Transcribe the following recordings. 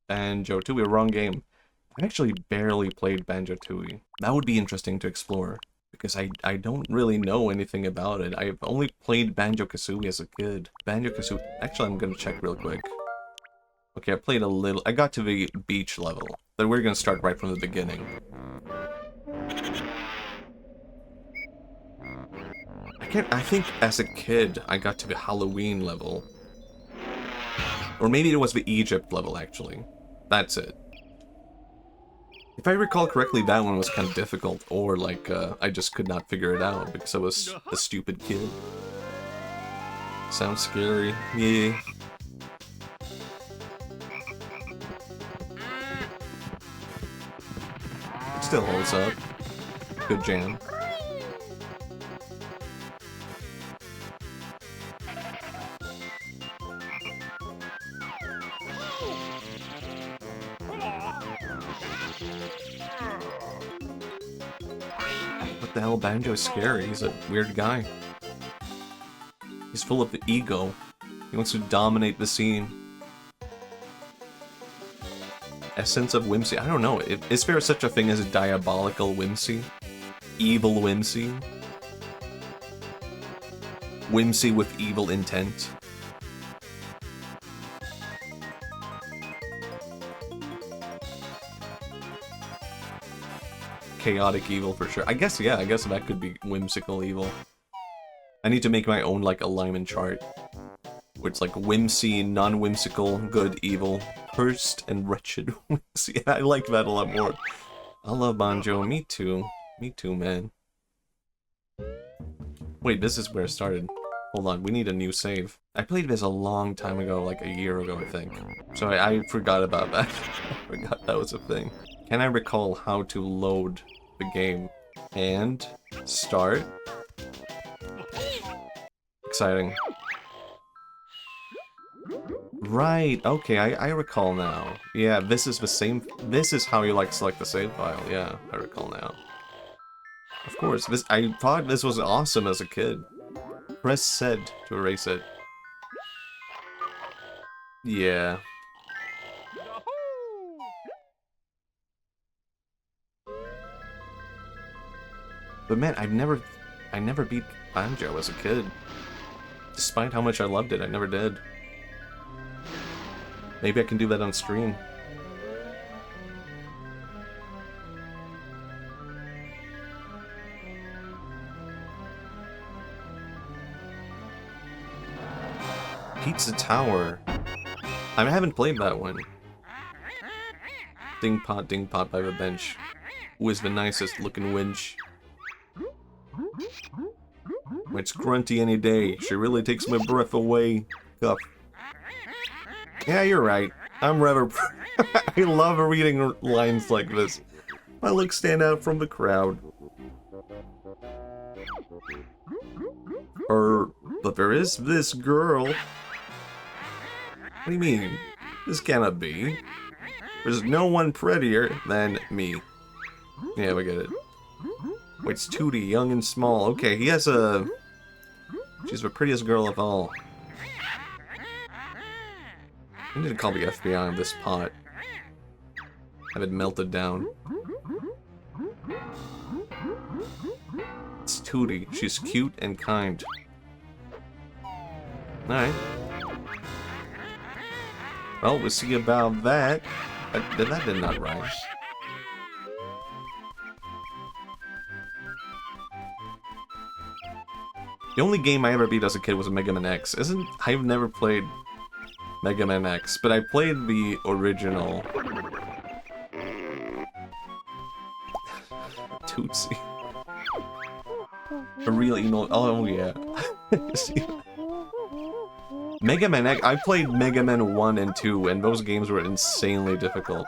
Banjo-Tooie, wrong game. I actually barely played Banjo-Tooie. That would be interesting to explore, because I don't really know anything about it. I've only played Banjo-Kazooie as a kid. Banjo-Kazooie... Actually, I'm gonna check real quick. Okay, I played a little... I got to the beach level. Then we're gonna start right from the beginning. I think as a kid, I got to the Halloween level. Or maybe it was the Egypt level, actually. That's it. If I recall correctly, that one was kind of difficult, or like, I just could not figure it out because I was a stupid kid. Sounds scary. Yeah. Still holds up. Good jam. What the hell, Banjo's scary. He's a weird guy. He's full of the ego. He wants to dominate the scene. Essence of whimsy. I don't know. Is there such a thing as a diabolical whimsy? Evil whimsy? Whimsy with evil intent? Chaotic evil for sure. I guess, yeah, I guess that could be whimsical evil. I need to make my own, like, alignment chart. Where it's like whimsy, non-whimsical, good, evil, cursed, and wretched whimsy. I like that a lot more. I love Banjo. Me too. Me too, man. Wait, this is where it started. Hold on, we need a new save. I played this a long time ago, like a year ago, I think. So I forgot about that. I forgot that was a thing. Can I recall how to load the game? And start. Exciting. Right, okay, I recall now. Yeah, this is the same... This is how you, like, select the save file. Yeah, I recall now. Of course, I thought this was awesome as a kid. Press Z to erase it. Yeah. But man, I never beat Banjo as a kid. Despite how much I loved it, I never did. Maybe I can do that on stream. Pizza Tower. I haven't played that one. Ding pot by the bench. Who is the nicest looking winch? It's grunty any day. She really takes my breath away. Cuff. Yeah, you're right. I'm rather... I love reading lines like this. My looks stand out from the crowd. But there is this girl. What do you mean? This cannot be. There's no one prettier than me. Yeah, we get it. Wait, it's Tootie, young and small. Okay, he has a... She's the prettiest girl of all. I need to call the FBI on this pot. Have it melted down. It's Tootie. She's cute and kind. Alright. Well, we'll see about that. That did not rhyme. The only game I ever beat as a kid was Mega Man X. I've never played Mega Man X, but I played the original. Tootsie. A real emo. Oh yeah. See? Mega Man X. I played Mega Man 1 and 2, and those games were insanely difficult.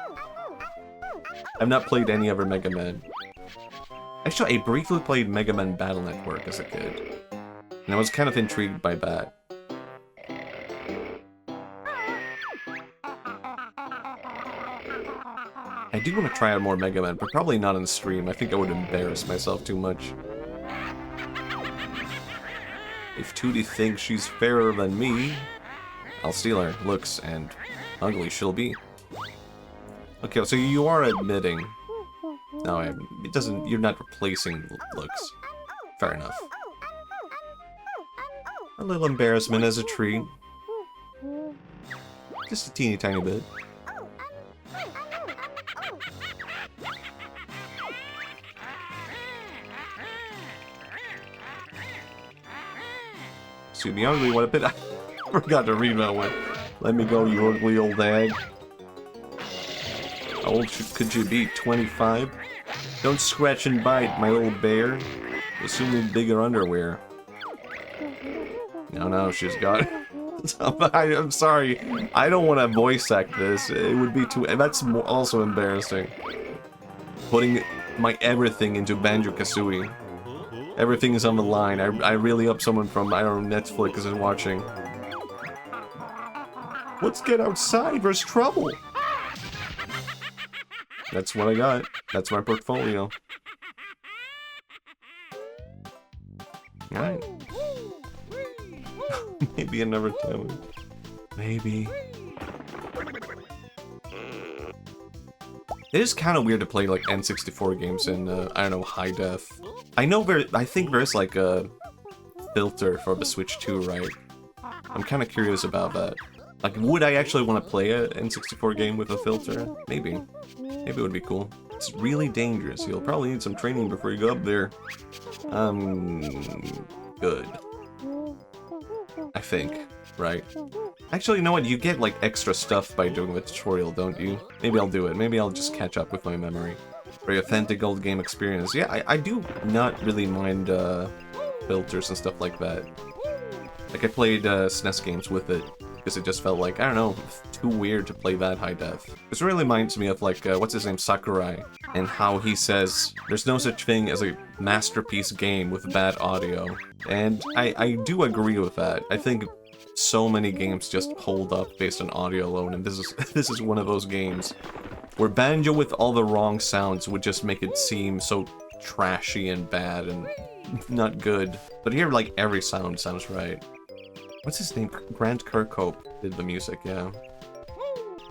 I've not played any other Mega Man. Actually, I briefly played Mega Man Battle Network as a kid. And I was kind of intrigued by that. I do want to try out more Mega Man, but probably not on stream. I think I would embarrass myself too much. If Tootie thinks she's fairer than me, I'll steal her looks, and ugly she'll be. Okay, so you are admitting. No, it doesn't. You're not replacing looks. Fair enough. A little embarrassment as a treat. Just a teeny tiny bit. Excuse me, ugly, what a bit. I forgot to read that one. Let me go, you ugly old hag. How old could you be? 25? Don't scratch and bite, my little bear. Assuming bigger underwear. No, she's got. I'm sorry. I don't want to voice act this. It would be too. That's also embarrassing. Putting my everything into Banjo-Kazooie. Everything is on the line. I really hope someone from, I don't know, Netflix is watching. Let's get outside. There's trouble. That's what I got. That's my portfolio. Alright. Maybe another time. Maybe. It is kind of weird to play like N64 games in, I don't know, high def. I think there's like a filter for the Switch 2, right? I'm kind of curious about that. Like, would I actually want to play an N64 game with a filter? Maybe. Maybe it would be cool. It's really dangerous. You'll probably need some training before you go up there. Good. I think, right? Actually, you know what? You get, like, extra stuff by doing the tutorial, don't you? Maybe I'll do it. Maybe I'll just catch up with my memory. Very authentic old game experience. Yeah, I do not really mind, filters and stuff like that. Like, I played, SNES games with it, because it just felt like, I don't know, too weird to play that high def. This really reminds me of, like, what's his name, Sakurai, and how he says, there's no such thing as a masterpiece game with bad audio. And I do agree with that. I think so many games just hold up based on audio alone, and this is one of those games where Banjo with all the wrong sounds would just make it seem so trashy and bad and not good. But here, like, every sound sounds right. What's his name? Grant Kirkhope did the music, yeah.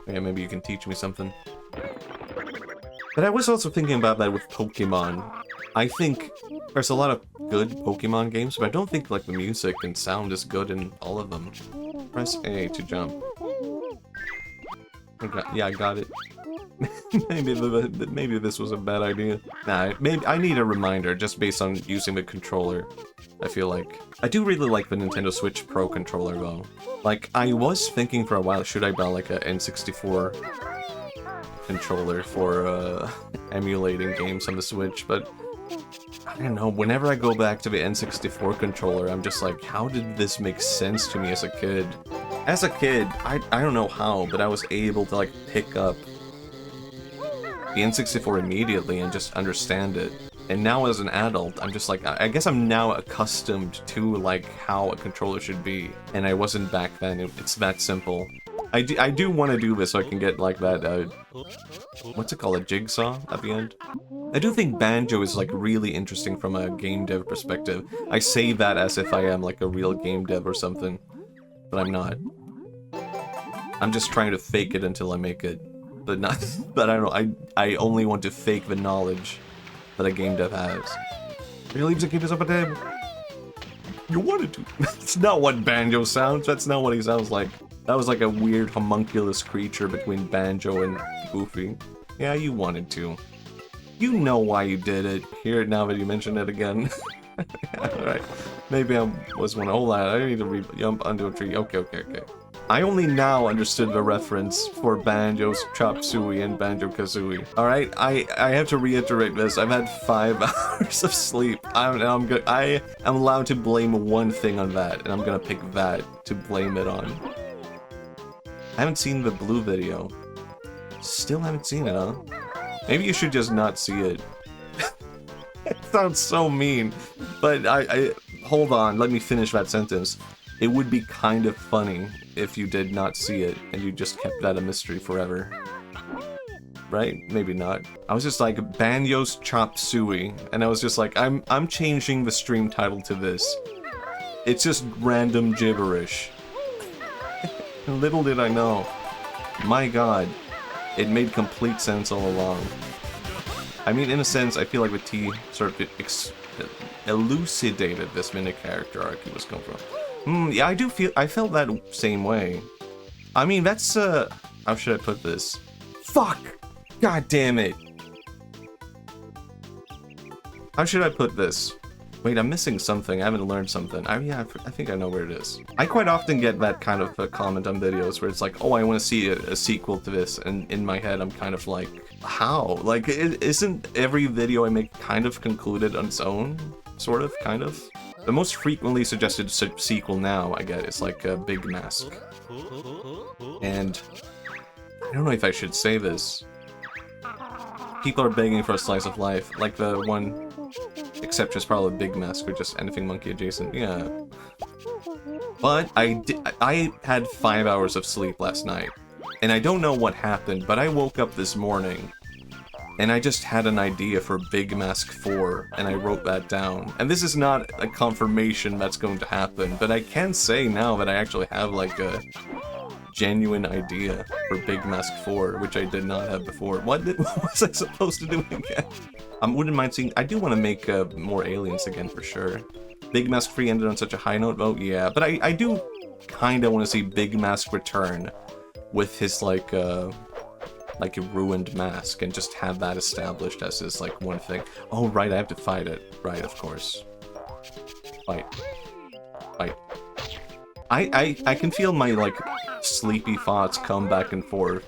Yeah, maybe you can teach me something. But I was also thinking about that with Pokemon. I think there's a lot of good Pokemon games, but I don't think, like, the music and sound is good in all of them. Press A to jump. Yeah, I got it. maybe this was a bad idea. Nah, maybe I need a reminder just based on using the controller. I feel like I do really like the Nintendo Switch Pro controller though. Like, I was thinking for a while, should I buy like a N64 controller for emulating games on the Switch, but I don't know, whenever I go back to the N64 controller, I'm just like, how did this make sense to me as a kid? As a kid, I don't know how, but I was able to, like, pick up the N64 immediately and just understand it. And now as an adult, I'm just like, I guess I'm now accustomed to, like, how a controller should be. And I wasn't back then, it's that simple. I do want to do this so I can get, like, that, what's it called, a jigsaw at the end? I do think Banjo is, like, really interesting from a game dev perspective. I say that as if I am, like, a real game dev or something. But I'm not. I'm just trying to fake it until I make it. But not, but I don't know, I only want to fake the knowledge that a game dev has. He leaves and keeps us up a table. You wanted to. That's not what Banjo sounds. That's not what he sounds like. That was like a weird homunculus creature between Banjo and Goofy. Yeah, you wanted to. You know why you did it. Hear it now that you mention it again. Alright. Maybe I was one. Hold on, I need to jump onto a tree. Okay. I only now understood the reference for Banjo's Chop Suey and Banjo-Kazooie. Alright, I have to reiterate this. I've had 5 hours of sleep. I am allowed to blame one thing on that, and I'm gonna pick that to blame it on. I haven't seen the blue video. Still haven't seen it, huh? Maybe you should just not see it. It sounds so mean. But I hold on, let me finish that sentence. It would be kind of funny if you did not see it and you just kept that a mystery forever. Right? Maybe not. I was just like, Banjo's Chop Suey, and I was just like, I'm changing the stream title to this. It's just random gibberish. Little did I know. My god. It made complete sense all along. I mean, in a sense, I feel like with T sort of elucidated this mini character arc he was coming from. Yeah, I felt that same way. I mean, that's, how should I put this? Fuck! God damn it! How should I put this? Wait, I'm missing something. I haven't learned something. Yeah, I think I know where it is. I quite often get that kind of a comment on videos where it's like, oh, I want to see a sequel to this, and in my head I'm kind of like, how? Like, isn't every video I make kind of concluded on its own? Sort of, kind of? The most frequently suggested sequel now I get is like a Big Mask. And I don't know if I should say this. People are begging for a slice of life, like the one, except just probably Big Mask or just anything monkey adjacent, yeah. But I had 5 hours of sleep last night, and I don't know what happened, but I woke up this morning, and I just had an idea for Big Mask 4, and I wrote that down. And this is not a confirmation that's going to happen, but I can say now that I actually have like a genuine idea for Big Mask 4, which I did not have before. What was I supposed to do again? I wouldn't mind seeing. I do want to make more aliens again for sure. Big Mask 3 ended on such a high note, oh yeah, but I do kind of want to see Big Mask return with his like a ruined mask and just have that established as his like one thing. Oh right, I have to fight it. Right, of course. Fight. I can feel my like sleepy thoughts come back and forth.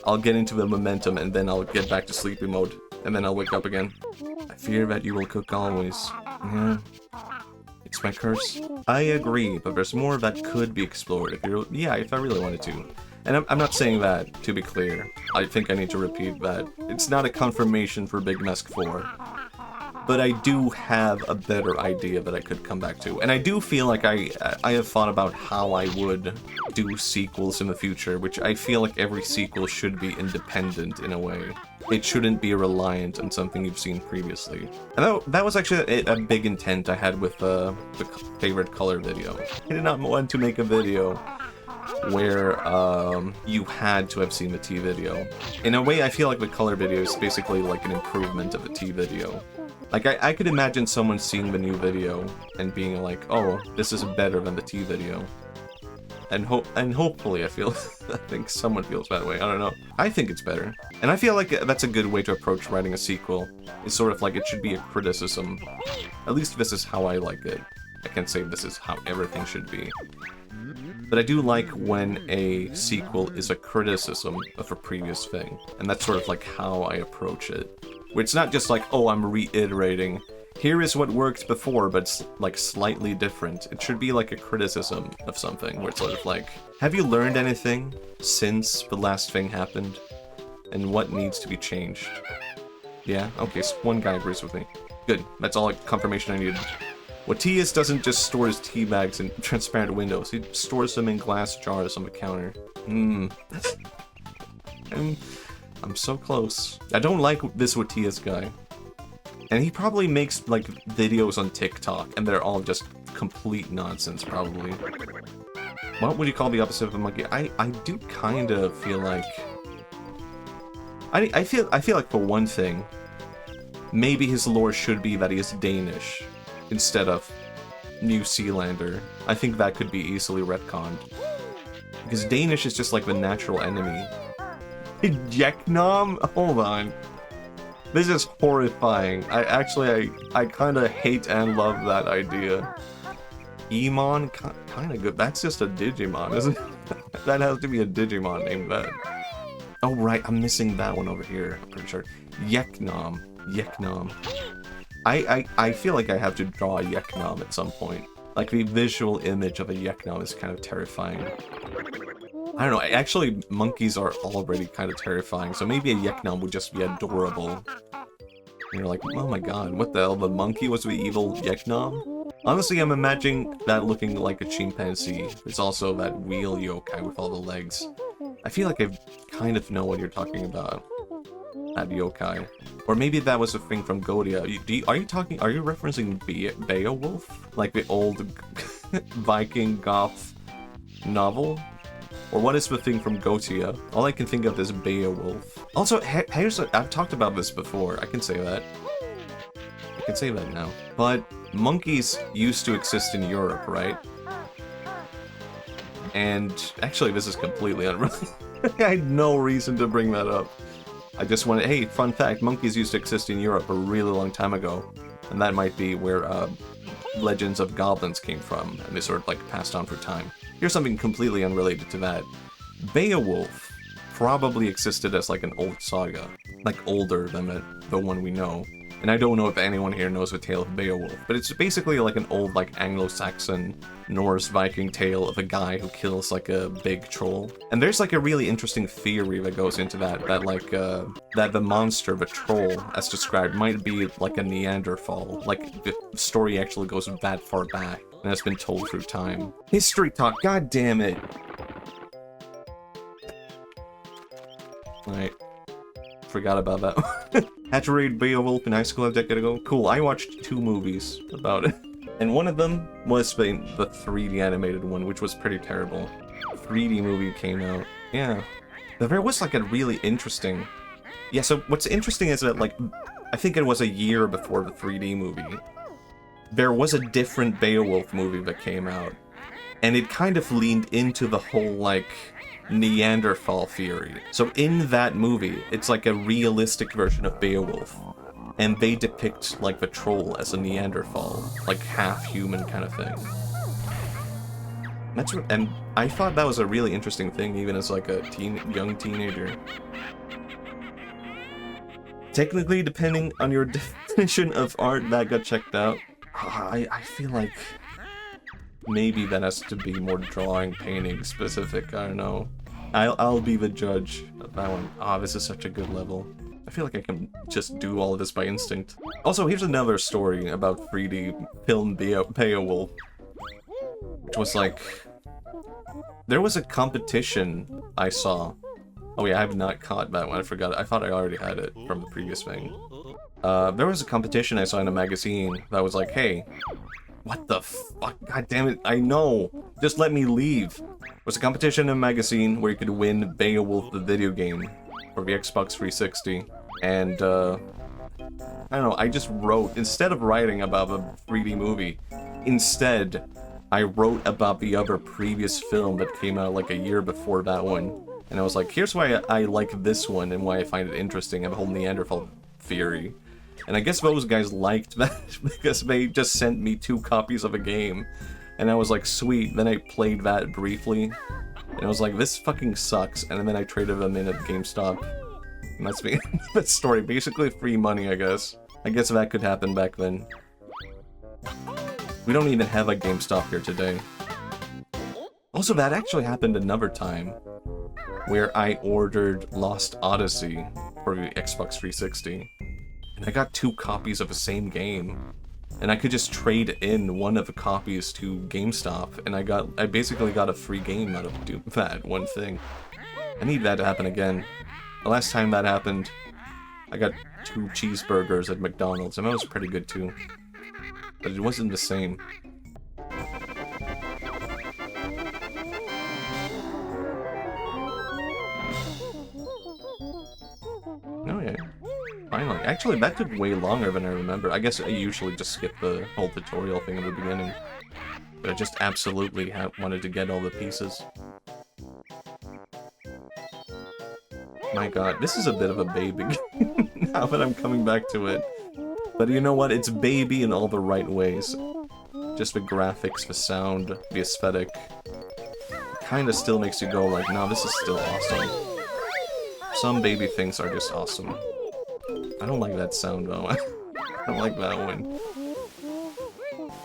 I'll get into the momentum and then I'll get back to sleepy mode. And then I'll wake up again. I fear that you will cook always. Yeah. It's my curse. I agree, but there's more that could be explored if you're... Yeah, if I really wanted to. And I'm not saying that, to be clear. I think I need to repeat that. It's not a confirmation for Big Mask 4. But I do have a better idea that I could come back to. And I do feel like I have thought about how I would do sequels in the future, which I feel like every sequel should be independent in a way. It shouldn't be reliant on something you've seen previously. And that was actually a big intent I had with the favorite color video. I did not want to make a video where you had to have seen the T video. In a way, I feel like the color video is basically like an improvement of the T video. Like, I could imagine someone seeing the new video and being like, oh, this is better than the T video. And hopefully I think someone feels that way, I don't know. I think it's better. And I feel like that's a good way to approach writing a sequel. It's sort of like it should be a criticism. At least this is how I like it. I can't say this is how everything should be. But I do like when a sequel is a criticism of a previous thing. And that's sort of like how I approach it. Where it's not just like, oh, I'm reiterating, here is what worked before, but it's like slightly different. It should be like a criticism of something, where it's sort of like, have you learned anything since the last thing happened? And what needs to be changed? Yeah? Okay, so one guy agrees with me. Good, that's all confirmation I needed. What T.S. doesn't just store his tea bags in transparent windows, he stores them in glass jars on the counter. I'm so close. I don't like this Watias guy. And he probably makes, like, videos on TikTok, and they're all just complete nonsense, probably. What would you call the opposite of a monkey? I do kind of feel like... I feel like, for one thing, maybe his lore should be that he is Danish, instead of New Zealander. I think that could be easily retconned. Because Danish is just, like, the natural enemy. Yeknom? Hold on. This is horrifying. I kind of hate and love that idea. Emon? Kind of good. That's just a Digimon, isn't it? That has to be a Digimon named that. Oh, right. I'm missing that one over here. I'm pretty sure. Yeknom. Yeknom. I feel like I have to draw a Yeknom at some point. Like, the visual image of a Yeknom is kind of terrifying. I don't know, actually, monkeys are already kind of terrifying, so maybe a Yeknom would just be adorable. And you're like, oh my god, what the hell, the monkey was the evil Yeknom? Honestly, I'm imagining that looking like a chimpanzee. There's also that wheel yokai with all the legs. I feel like I kind of know what you're talking about. That yokai. Or maybe that was a thing from Godia. Are you referencing Beowulf? Like the old Viking goth novel? Or what is the thing from Gotia? All I can think of is Beowulf. Also, I've talked about this before. I can say that. I can say that now. But monkeys used to exist in Europe, right? And actually, this is completely unrelated. I had no reason to bring that up. I just wanted, hey, fun fact, monkeys used to exist in Europe a really long time ago. And that might be where legends of goblins came from, and they sort of like passed on for time. Here's something completely unrelated to that. Beowulf probably existed as like an old saga, like older than the one we know. And I don't know if anyone here knows the tale of Beowulf, but it's basically like an old like Anglo-Saxon Norse Viking tale of a guy who kills like a big troll. And there's like a really interesting theory that goes into that that the monster, the troll, as described, might be like a Neanderthal. Like the story actually goes that far back, and has been told through time. History talk, god damn it! Alright. Forgot about that. Had to read Beowulf in high school a decade ago. Cool, I watched 2 movies about it. And one of them was the 3D animated one, which was pretty terrible. 3D movie came out. Yeah. There was like a really interesting... Yeah, so what's interesting is that like, I think it was a year before the 3D movie, there was a different Beowulf movie that came out. And it kind of leaned into the whole like Neanderthal theory. So in that movie, it's like a realistic version of Beowulf. And they depict like the troll as a Neanderthal, like half human kind of thing. And I thought that was a really interesting thing, even as like a young teenager. Technically, depending on your definition of art, that got checked out. I feel like maybe that has to be more drawing, painting specific. I don't know. I'll be the judge of that one. Ah, this is such a good level. I feel like I can just do all of this by instinct. Also, here's another story about 3D film Beowulf. Which was like... There was a competition I saw. Oh yeah, I have not caught that one, I forgot. I thought I already had it from the previous thing. There was a competition I saw in a magazine that was like, hey, what the fuck? God damn it, I know! Just let me leave! It was a competition in a magazine where you could win Beowulf the video game for the Xbox 360. And, I don't know, I just wrote, instead of writing about the 3D movie, instead, I wrote about the other previous film that came out like a year before that one. And I was like, here's why I like this one and why I find it interesting, and the whole Neanderthal theory. And I guess those guys liked that because they just sent me 2 copies of a game. And I was like, sweet. Then I played that briefly. And I was like, this fucking sucks. And then I traded them in at GameStop. And that's me. That story. Basically free money, I guess. I guess that could happen back then. We don't even have a GameStop here today. Also, that actually happened another time, where I ordered Lost Odyssey for the Xbox 360. And I got 2 copies of the same game. And I could just trade in one of the copies to GameStop, and I basically got a free game out of that one thing. I need that to happen again. The last time that happened, I got 2 cheeseburgers at McDonald's, and that was pretty good too. But it wasn't the same. Oh yeah. Finally. Actually, that took way longer than I remember. I guess I usually just skip the whole tutorial thing at the beginning. But I just absolutely wanted to get all the pieces. My god, this is a bit of a baby now that I'm coming back to it. But you know what? It's baby in all the right ways. Just the graphics, the sound, the aesthetic. Kinda still makes you go like, no, this is still awesome. Some baby things are just awesome. I don't like that sound though. I don't like that one.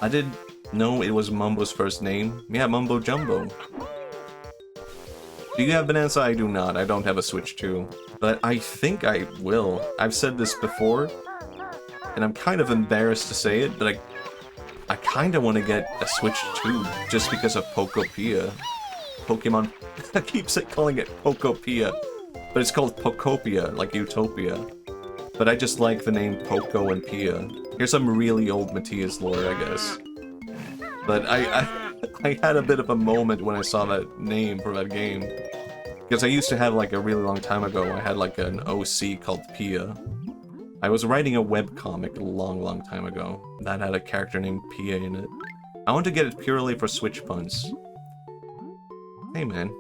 I did know it was Mumbo's first name. Yeah, Mumbo Jumbo. Do you have Bonanza? I do not. I don't have a Switch 2. But I think I will. I've said this before, and I'm kind of embarrassed to say it, but I kind of want to get a Switch 2 just because of Pokopia. Pokemon... I keep calling it Pokopia, but it's called Pokopia, like Utopia. But I just like the name Poco and Pia. Here's some really old Matthias lore, I guess. But I had a bit of a moment when I saw that name for that game. Because I used to have, like, a really long time ago, I had, like, an OC called Pia. I was writing a webcomic a long, long time ago that had a character named Pia in it. I want to get it purely for Switch puns. Hey, man.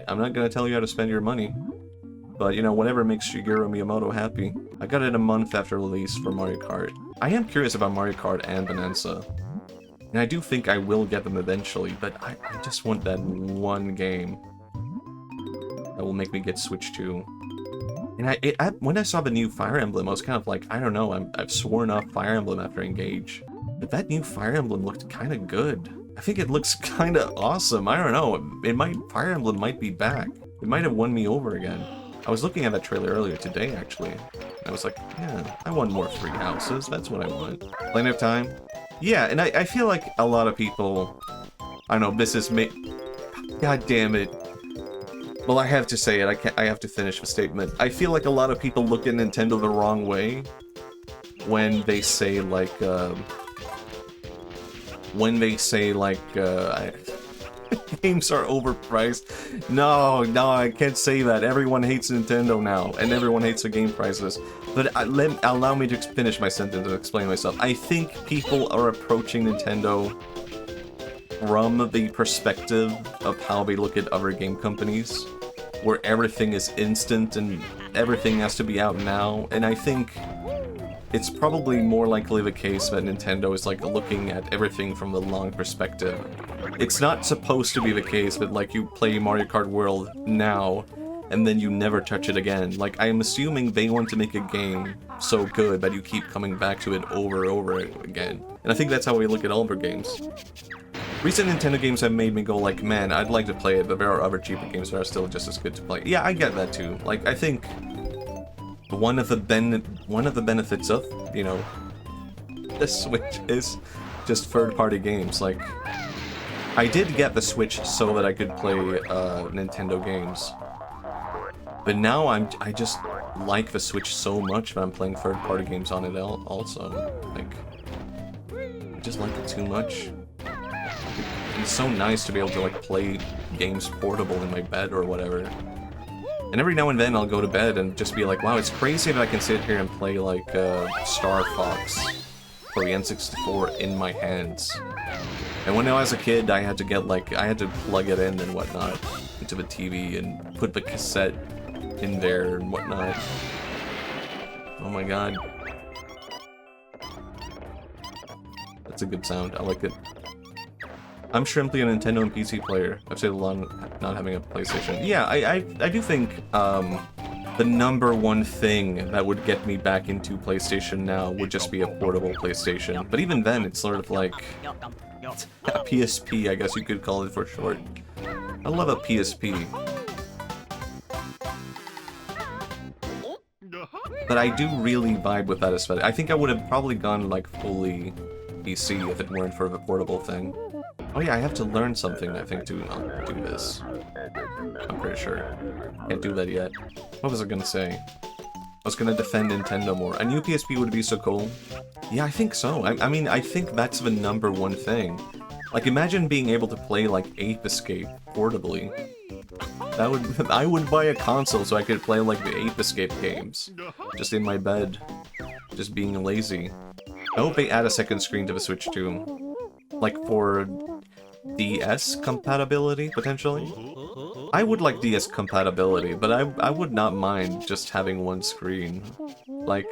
I'm not gonna tell you how to spend your money. But, you know, whatever makes Shigeru Miyamoto happy. I got it a month after release for Mario Kart. I am curious about Mario Kart and Bonanza. And I do think I will get them eventually, but I just want that one game that will make me get Switch 2. And when I saw the new Fire Emblem, I was kind of like, I don't know, I've sworn off Fire Emblem after Engage. But that new Fire Emblem looked kind of good. I think it looks kind of awesome. I don't know, Fire Emblem might be back. It might have won me over again. I was looking at that trailer earlier today, actually. And I was like, yeah, I want more Three Houses. That's what I want. Plenty of time. Yeah, and I feel like a lot of people... I don't know, this is me... God damn it. Well, I have to say it. I have to finish the statement. I feel like a lot of people look at Nintendo the wrong way when they say, like, games are overpriced. No, I can't say that. Everyone hates Nintendo now, and everyone hates the game prices. But allow me to finish my sentence and explain myself. I think people are approaching Nintendo from the perspective of how they look at other game companies, where everything is instant and everything has to be out now. And I think it's probably more likely the case that Nintendo is, like, looking at everything from the long perspective. It's not supposed to be the case that, like, you play Mario Kart World now, and then you never touch it again. Like, I'm assuming they want to make a game so good that you keep coming back to it over and over again. And I think that's how we look at all of our games. Recent Nintendo games have made me go like, man, I'd like to play it, but there are other cheaper games that are still just as good to play. Yeah, I get that too. Like, I think one of the benefits of, you know, the Switch is just third-party games. Like, I did get the Switch so that I could play Nintendo games, but now I just like the Switch so much that I'm playing third-party games on it also. Like, I just like it too much. It's so nice to be able to, like, play games portable in my bed or whatever. And every now and then I'll go to bed and just be like, wow, it's crazy that I can sit here and play, like, Star Fox for the N64 in my hands. And when I was a kid, I had to get, like, I had to plug it in and whatnot into the TV and put the cassette in there and whatnot. Oh my god. That's a good sound. I like it. I'm simply a Nintendo and PC player. I've said a lot not having a PlayStation. Yeah, I do think the number one thing that would get me back into PlayStation now would just be a portable PlayStation. But even then, it's sort of like a PSP, I guess you could call it for short. I love a PSP. But I do really vibe with that aesthetic. I think I would have probably gone, like, fully PC if it weren't for the portable thing. Oh yeah, I have to learn something, I think, to do this. I'm pretty sure. Can't do that yet. What was I gonna say? I was gonna defend Nintendo more. A new PSP would be so cool. Yeah, I think so. I mean, I think that's the number one thing. Like, imagine being able to play, like, Ape Escape portably. That would... I would buy a console so I could play, like, the Ape Escape games. Just in my bed. Just being lazy. I hope they add a second screen to the Switch too. Like, for DS compatibility, potentially? I would like DS compatibility, but I would not mind just having one screen. Like,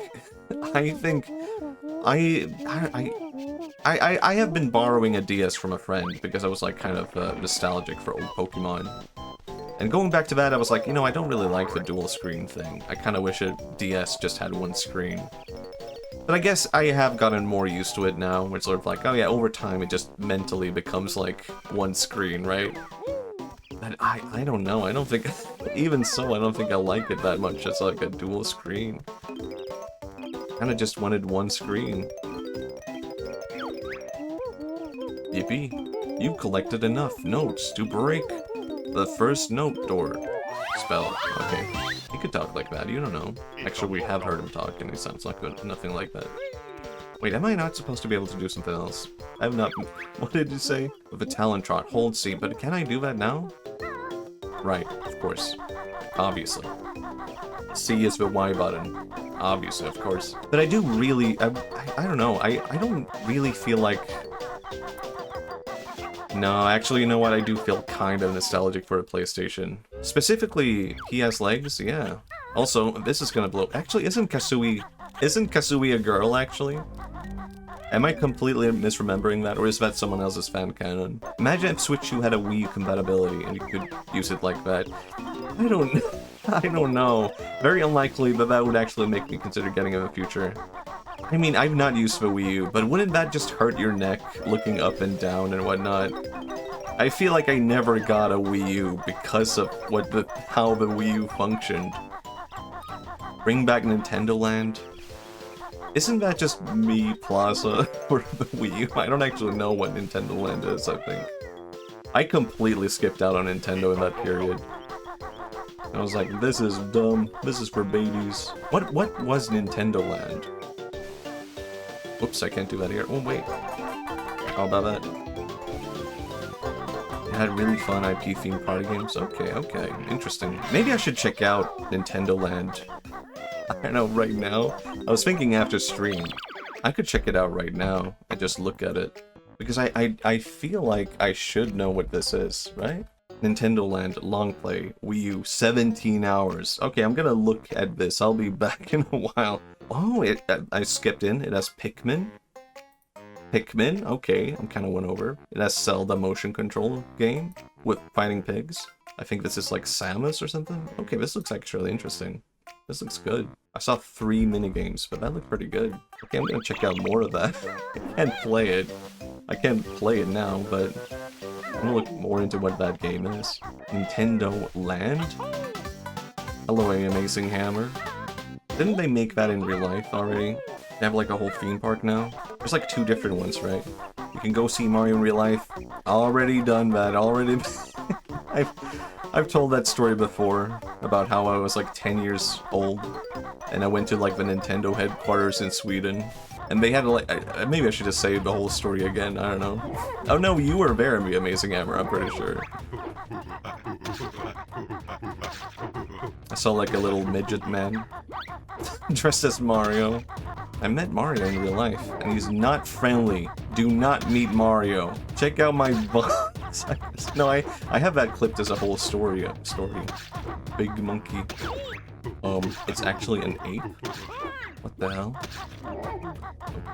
I think... I have been borrowing a DS from a friend because I was, like, kind of nostalgic for old Pokemon. And going back to that, I was like, you know, I don't really like the dual screen thing. I kind of wish a DS just had one screen. But I guess I have gotten more used to it now, where it's sort of like, oh yeah, over time it just mentally becomes like one screen, right? But I don't know, I don't think, even so, I don't think I like it that much as like a dual screen. Kinda just wanted one screen. Yippee, you've collected enough notes to break the first note door. Spell, okay. He could talk like that, you don't know. Actually, we have heard him talk, and he sounds like nothing like that. Wait, am I not supposed to be able to do something else? I have not... What did you say? With a talent trot, hold C, but can I do that now? Right, of course. Obviously. C is the Y button. Obviously, of course. But I do really... I don't know. I don't really feel like... No, actually, you know what? I do feel kind of nostalgic for a PlayStation. Specifically, PS Legs, yeah. Also, this is gonna blow... Actually, isn't Kasui a girl, actually? Am I completely misremembering that, or is that someone else's fan canon? Imagine if Switch U had a Wii compatibility and you could use it like that. I don't know. Very unlikely that that would actually make me consider getting it in the future. I mean, I've not used the Wii U, but wouldn't that just hurt your neck looking up and down and whatnot? I feel like I never got a Wii U because of how the Wii U functioned. Bring back Nintendo Land? Isn't that just Mii Plaza for the Wii U? I don't actually know what Nintendo Land is, I think. I completely skipped out on Nintendo in that period. I was like, this is dumb. This is for babies. What was Nintendo Land? Whoops, I can't do that here. Oh, wait. How about that? It had really fun IP-themed party games. Okay. Interesting. Maybe I should check out Nintendo Land. I don't know, right now. I was thinking after stream. I could check it out right now and just look at it. Because I feel like I should know what this is, right? Nintendo Land, long play, Wii U, 17 hours. Okay, I'm gonna look at this. I'll be back in a while. Oh, I skipped in. It has Pikmin. Pikmin? Okay, I'm kind of went over. It has Zelda motion control game with fighting pigs. I think this is like Samus or something. Okay, this looks actually interesting. This looks good. I saw 3 minigames, but that looked pretty good. Okay, I'm gonna check out more of that. I can't play it. I can't play it now, but I'm gonna look more into what that game is. Nintendo Land? Hello, Amazing Hammer. Didn't they make that in real life already? They have like a whole theme park now? There's like 2 different ones, right? You can go see Mario in real life. Already done that, already... I've told that story before, about how I was like 10 years old, and I went to like the Nintendo headquarters in Sweden, and they had like, maybe I should just say the whole story again, I don't know. Oh no, you were there in the Amazing Hammer, I'm pretty sure. I saw like a little midget man, dressed as Mario. I met Mario in real life, and he's not friendly. Do not meet Mario. Check out my No, I have that clipped as a whole story. Big monkey. It's actually an ape? What the hell?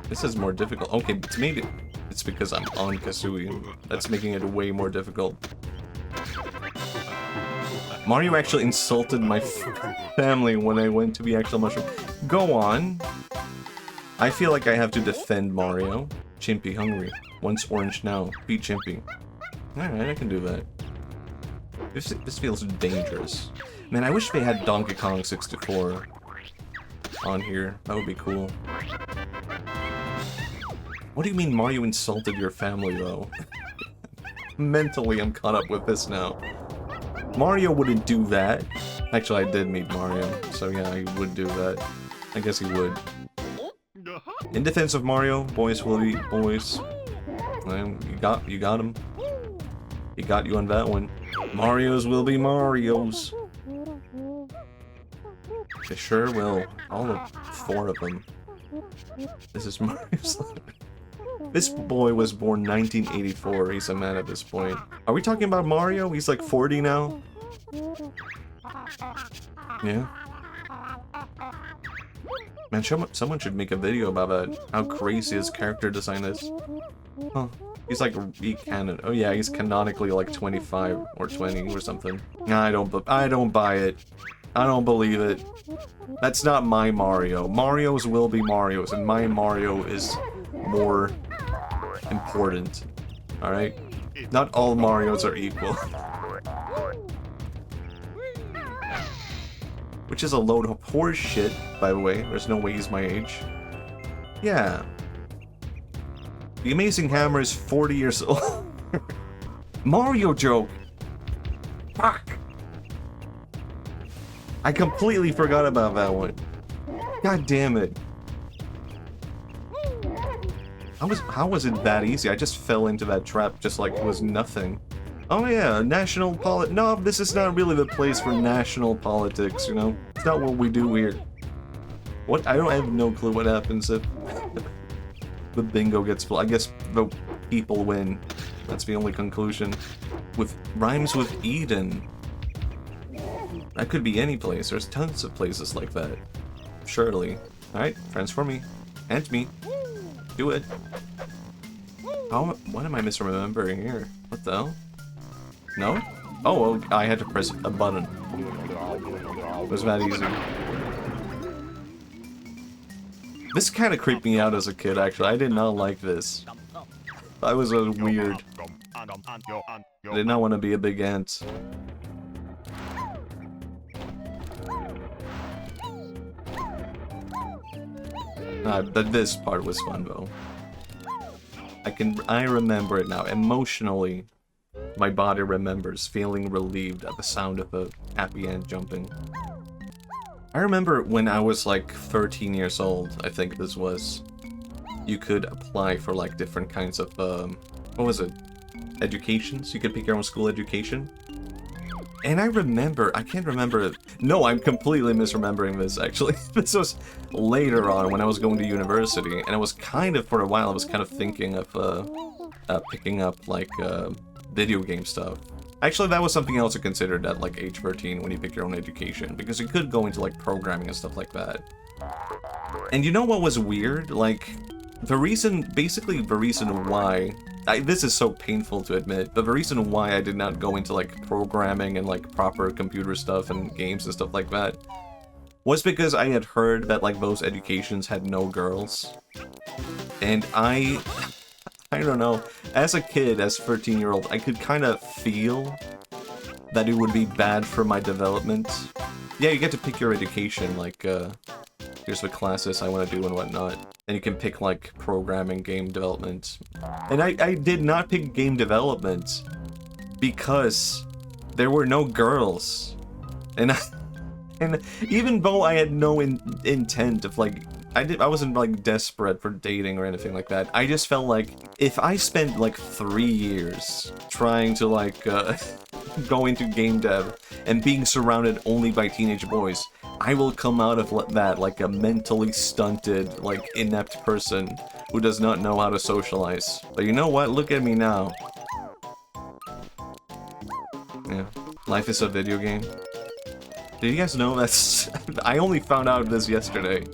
This is more difficult. Okay, maybe it's because I'm on Kasui. That's making it way more difficult. Mario actually insulted my family when I went to the actual mushroom. Go on. I feel like I have to defend Mario. Chimpy hungry. Once orange now. Be Chimpy. Alright, I can do that. This feels dangerous. Man, I wish they had Donkey Kong 64 on here. That would be cool. What do you mean Mario insulted your family, though? Mentally, I'm caught up with this now. Mario wouldn't do that. Actually, I did meet Mario, so yeah, he would do that. I guess he would. In defense of Mario, boys will be boys. You got him. He got you on that one. Marios will be Marios. They sure will. All of 4 of them. This is Mario's letter. This boy was born 1984. He's a man at this point. Are we talking about Mario? He's like 40 now? Yeah. Man, someone should make a video about that. How crazy his character design is. Huh. He's like canon. Oh yeah, he's canonically like 25 or 20 or something. I don't buy it. I don't believe it. That's not my Mario. Marios will be Marios, and my Mario is more important. Alright? Not all Marios are equal. Which is a load of horse shit, by the way. There's no way he's my age. Yeah. The Amazing Hammer is 40 years old. Mario joke! Fuck! I completely forgot about that one. God damn it. How was it that easy? I just fell into that trap just like it was nothing. Oh yeah, no, this is not really the place for national politics, you know? It's not what we do here. What? I have no clue what happens if the bingo gets full. I guess the people win. That's the only conclusion. Rhymes with Eden. That could be any place. There's tons of places like that. Surely. Alright, transform me. And me. Do it. What am I misremembering here? What the hell? No? Oh, I had to press a button. It was that easy. This kind of creeped me out as a kid, actually. I did not like this. I was weird. I did not want to be a big ant. But this part was fun, though. I remember it now. Emotionally, my body remembers feeling relieved at the sound of a happy ant jumping. I remember when I was like 13 years old, I think this was, you could apply for like different kinds of, what was it? Educations? You could pick your own school education? And I can't remember, no, I'm completely misremembering this, actually. This was later on when I was going to university, and I was kind of, for a while, I was kind of thinking of picking up, like, video game stuff. Actually, that was something else I considered at, like, age 13 when you pick your own education, because you could go into, like, programming and stuff like that. And you know what was weird? Like, basically the reason why, this is so painful to admit, but the reason why I did not go into, like, programming and, like, proper computer stuff and games and stuff like that was because I had heard that, like, those educations had no girls. And I don't know, as a kid, as a 13-year-old, I could kind of feel that it would be bad for my development. Yeah, you get to pick your education, like, here's the classes I want to do and whatnot. And you can pick, like, programming, game development. And I did not pick game development because there were no girls. And even though I had no intent of, like, I wasn't, like, desperate for dating or anything like that. I just felt like if I spent, like, 3 years trying to, like, go into game dev and being surrounded only by teenage boys, I will come out of that like a mentally stunted, like, inept person who does not know how to socialize. But you know what? Look at me now. Yeah. Life is a video game. Did you guys know that's... I only found out this yesterday.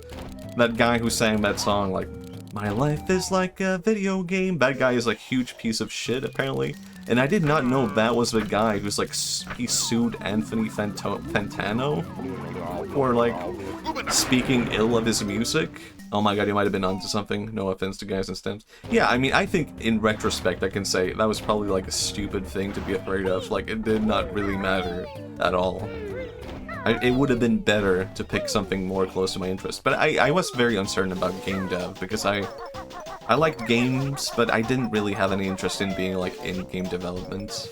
That guy who sang that song, like, my life is like a video game. That guy is a huge piece of shit, apparently. And I did not know that was the guy who's, like, he sued Anthony Fantano for, like, speaking ill of his music. Oh my god, he might have been onto something. No offense to guys and stems. Yeah, I mean, I think in retrospect I can say that was probably, like, a stupid thing to be afraid of. Like, it did not really matter at all. It would have been better to pick something more close to my interest. But I was very uncertain about game dev, because I liked games, but I didn't really have any interest in being, like, in game development.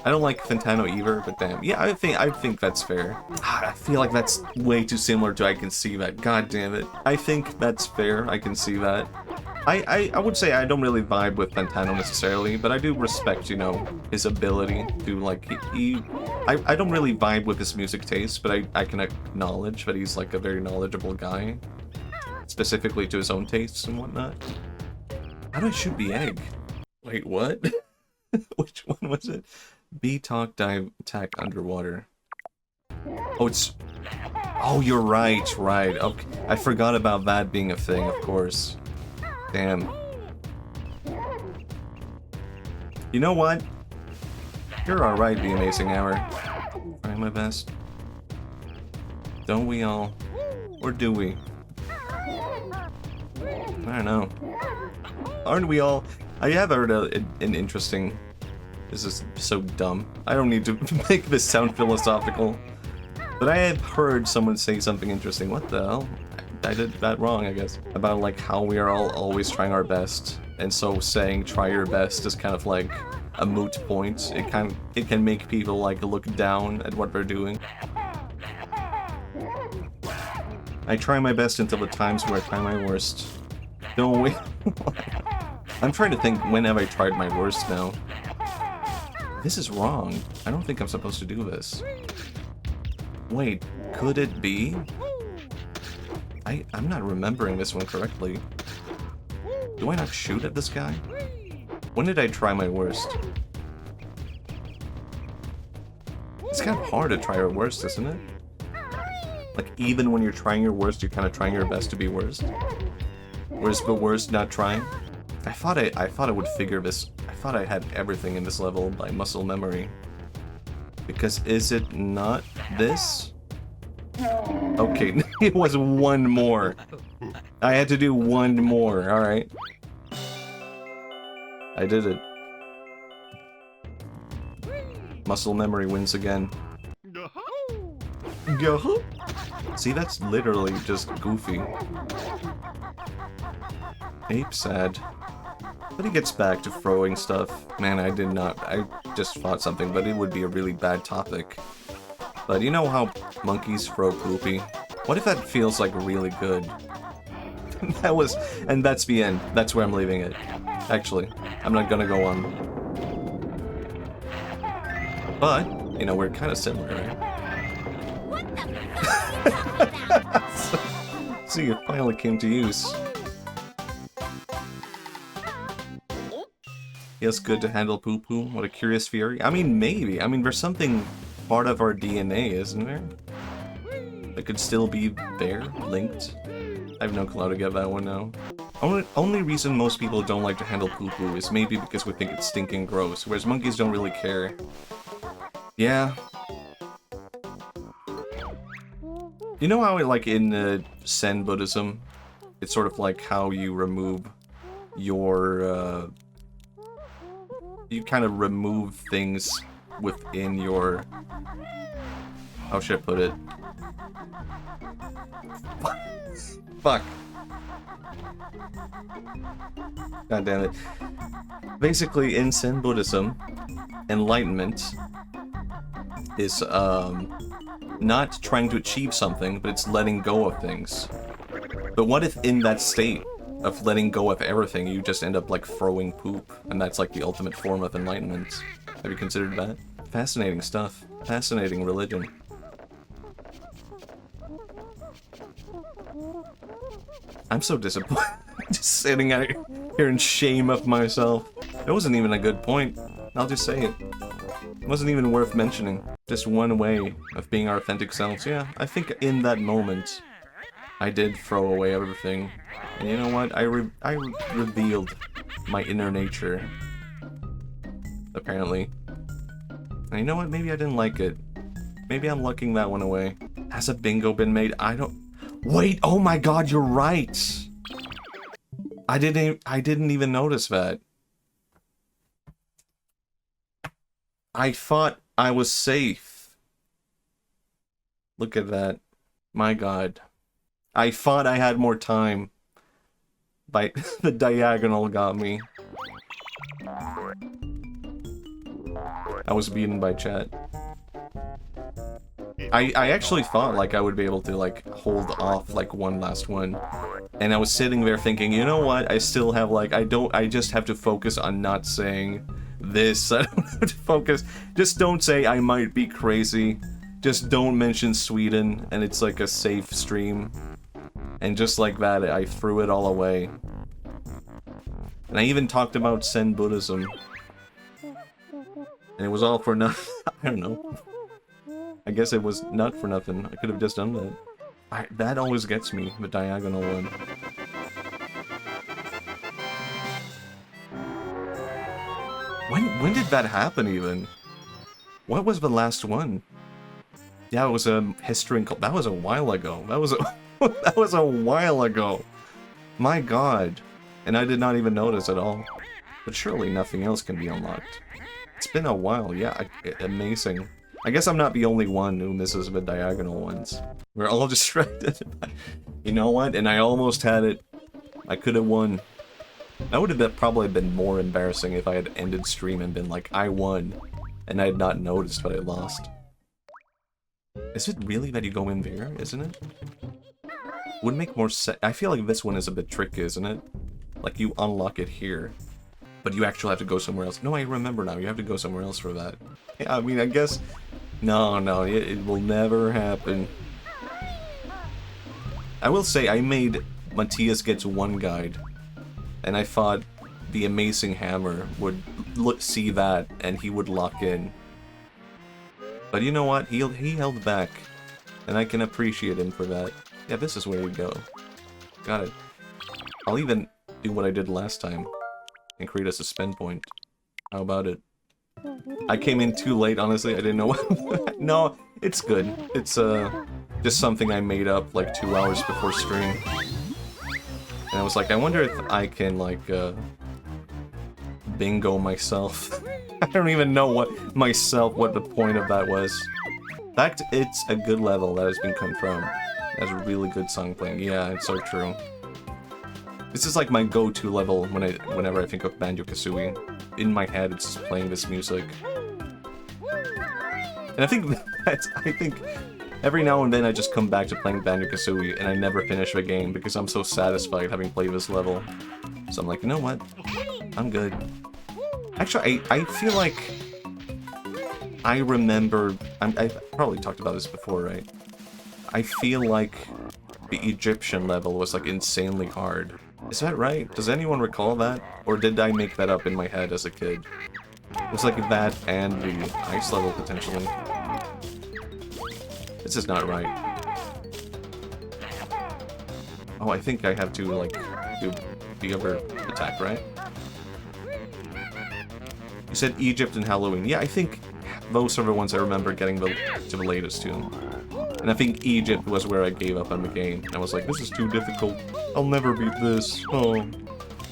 I don't like Fantano either, but damn. Yeah, I think that's fair. I feel like that's way too similar to I can see that. God damn it. I think that's fair. I can see that. I would say I don't really vibe with Fantano necessarily, but I do respect, you know, his ability to, like, I don't really vibe with his music taste, but I can acknowledge that he's, like, a very knowledgeable guy, specifically to his own tastes and whatnot. How do I shoot the egg? Wait, what? Which one was it? Bee talk, dive, attack underwater. Oh, it's... Oh, you're right, right. Okay. I forgot about that being a thing, of course. Damn. You know what? You're alright, the amazing hour. Trying my best. Don't we all? Or do we? I don't know. Aren't we all? I have heard an interesting... This is so dumb. I don't need to make this sound philosophical. But I have heard someone say something interesting. What the hell? I did that wrong, I guess. About, like, how we are all always trying our best. And so saying try your best is kind of like a moot point. It can make people, like, look down at what they're doing. I try my best until the times where I try my worst. Don't we? I'm trying to think, when have I tried my worst now? This is wrong. I don't think I'm supposed to do this. Wait, could it be? I'm not remembering this one correctly. Do I not shoot at this guy? When did I try my worst? It's kind of hard to try your worst, isn't it? Like, even when you're trying your worst, you're kind of trying your best to be worst. Where's the worst not trying? I thought I would figure this. I thought I had everything in this level by muscle memory. Because is it not this? Okay, it was one more. I had to do one more, alright. I did it. Muscle memory wins again. See, that's literally just goofy. Ape sad. But he gets back to throwing stuff. Man, I just thought something, but it would be a really bad topic. But you know how monkeys throw poopy? What if that feels like really good? And that's the end. That's where I'm leaving it. Actually, I'm not gonna go on. But, you know, we're kind of similar, right? What the fuck are you talking about? See, it finally came to use. Yes, good to handle poo-poo. What a curious theory. I mean, maybe. I mean, there's something part of our DNA, isn't there? That could still be there, linked. I have no clue how to get that one now. Only reason most people don't like to handle poo-poo is maybe because we think it's stinking gross, whereas monkeys don't really care. Yeah. You know how, like, in Zen Buddhism, it's sort of like how you remove your, you kind of remove things within your... How should I put it? Fuck. God damn it. Basically, in Zen Buddhism, enlightenment is, not trying to achieve something, but it's letting go of things. But what if in that state of letting go of everything, you just end up, like, throwing poop, and that's, like, the ultimate form of enlightenment? Have you considered that? Fascinating stuff. Fascinating religion. I'm so disappointed. Just sitting out here in shame of myself. It wasn't even a good point. I'll just say it. It wasn't even worth mentioning. Just one way of being our authentic selves. Yeah, I think in that moment, I did throw away everything. And you know what? I revealed my inner nature. Apparently. And you know what? Maybe I didn't like it. Maybe I'm lucking that one away. Has a bingo been made? I don't... Wait! Oh my god, you're right! I didn't even notice that. I thought I was safe. Look at that. My god. I thought I had more time. But the diagonal got me. I was beaten by chat. I actually thought, like, I would be able to, like, hold off, like, one last one. And I was sitting there thinking, you know what? I still have, like, I just have to focus on not saying this. I don't have to focus. Just don't say I might be crazy. Just don't mention Sweden, and it's, like, a safe stream. And just like that, I threw it all away. And I even talked about Zen Buddhism. And it was all for nothing. I don't know. I guess it was not for nothing. I could have just done that. That always gets me, the diagonal one. When did that happen, even? What was the last one? Yeah, it was a history and... That was a while ago. That was a... that was a while ago. My god. And I did not even notice at all. But surely nothing else can be unlocked. It's been a while, yeah. Amazing. I guess I'm not the only one who misses the diagonal ones. We're all distracted. You know what? And I almost had it. I could have won. That would have probably been more embarrassing if I had ended stream and been like, I won. And I had not noticed that I lost. Is it really that you go in there, isn't it? Would make more sense. I feel like this one is a bit tricky, isn't it? Like, you unlock it here. But you actually have to go somewhere else. No, I remember now. You have to go somewhere else for that. Yeah, I mean, I guess... No, it will never happen. I will say, I made Matthias Gets One guide. And I thought the Amazing Hammer would see that, and he would lock in. But you know what? He held back. And I can appreciate him for that. Yeah, this is where you go. Got it. I'll even do what I did last time. And create a suspend point. How about it? I came in too late, honestly. I didn't know what... No, it's good. It's, just something I made up, like, 2 hours before stream. And I was like, I wonder if I can, like, bingo myself. I don't even know what the point of that was. In fact, it's a good level that has been confirmed. It has a really good song playing. Yeah, it's so true. This is like my go-to level whenever I think of Banjo-Kazooie. In my head, it's just playing this music. And I think every now and then I just come back to playing Banjo-Kazooie and I never finish the game because I'm so satisfied having played this level. So I'm like, you know what? I'm good. Actually, I feel like I remember... I've probably talked about this before, right? I feel like the Egyptian level was like insanely hard. Is that right? Does anyone recall that? Or did I make that up in my head as a kid? It was like that and the ice level, potentially. This is not right. Oh, I think I have to, like, do the other attack, right? You said Egypt and Halloween. Yeah, I think those are the ones I remember getting to the latest too. And I think Egypt was where I gave up on the game. I was like, this is too difficult. I'll never beat this. Oh.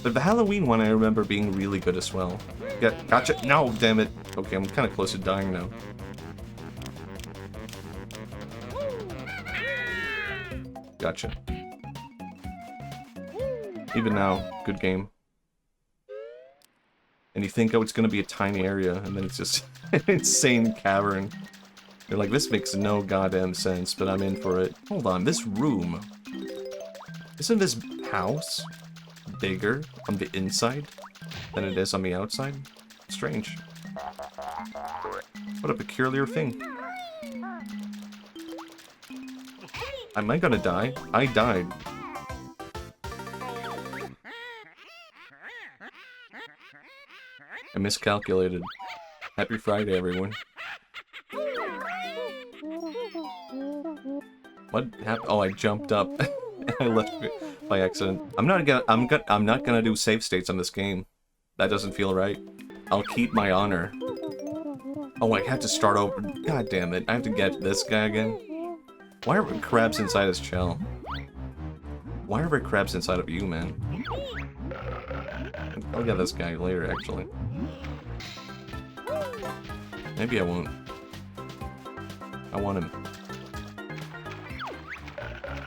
But the Halloween one I remember being really good as well. Yeah, gotcha. No, damn it. Okay, I'm kind of close to dying now. Gotcha. Even now, good game. And you think, oh, it's gonna be a tiny area, and then it's just an insane cavern. You're like, this makes no goddamn sense, but I'm in for it. Hold on, this room... Isn't this house bigger on the inside than it is on the outside? Strange. What a peculiar thing. Am I gonna die? I died. I miscalculated. Happy Friday, everyone. What happened? Oh, I jumped up. I left by accident. I'm not gonna do save states on this game. That doesn't feel right. I'll keep my honor. Oh, I had to start over. God damn it! I have to get this guy again. Why are there crabs inside his shell? Why are there crabs inside of you, man? I'll get this guy later, actually. Maybe I won't. I want him.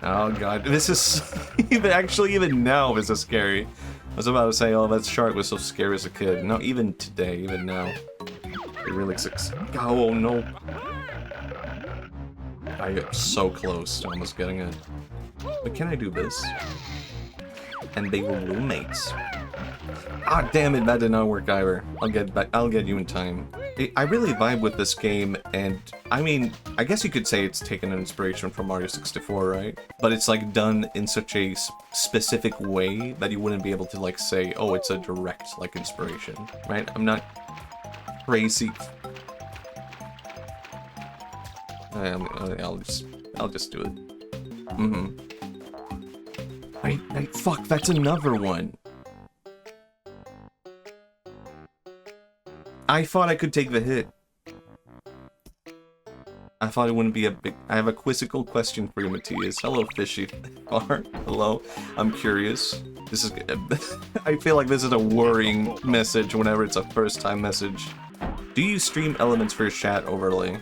Oh god, this is even now this is scary. I was about to say, oh, that shark was so scary as a kid. No, even today, even now, it really sucks. Oh no! I get so close to almost getting it. But can I do this? And they were roommates. Ah, damn it! That did not work either. I'll get you in time. I really vibe with this game, and I mean, I guess you could say it's taken an inspiration from Mario 64, right? But it's like done in such a specific way that you wouldn't be able to like say, oh, it's a direct like inspiration, right? I'm not crazy. I'll just do it. Mm-hmm. Wait, fuck, that's another one. I thought I could take the hit. I thought it wouldn't be a big... I have a quizzical question for you, Matthias. Hello, Fishy Bar. Hello. I'm curious. This is... I feel like this is a worrying message whenever it's a first-time message. Do you stream elements for your chat overlay?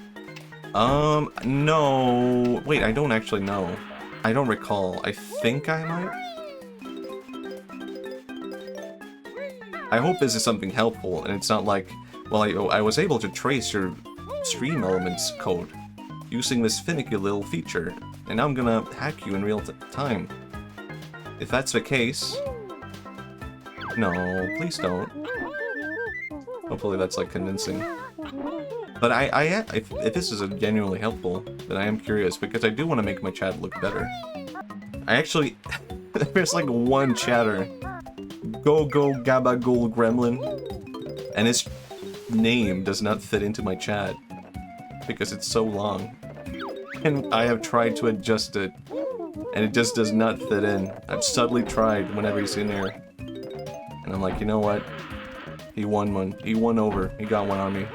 No... Wait, I don't actually know. I don't recall. I think I might? I hope this is something helpful, and it's not like... Well, I was able to trace your stream elements code using this finicky little feature, and now I'm gonna hack you in real time. If that's the case... No, please don't. Hopefully that's like convincing. But if this is genuinely helpful, then I am curious because I do want to make my chat look better. I actually, there's like one chatter, go gabagool gremlin, and his name does not fit into my chat because it's so long, and I have tried to adjust it, and it just does not fit in. I've subtly tried whenever he's in here, and I'm like, you know what? He won one. He won over. He got one on me.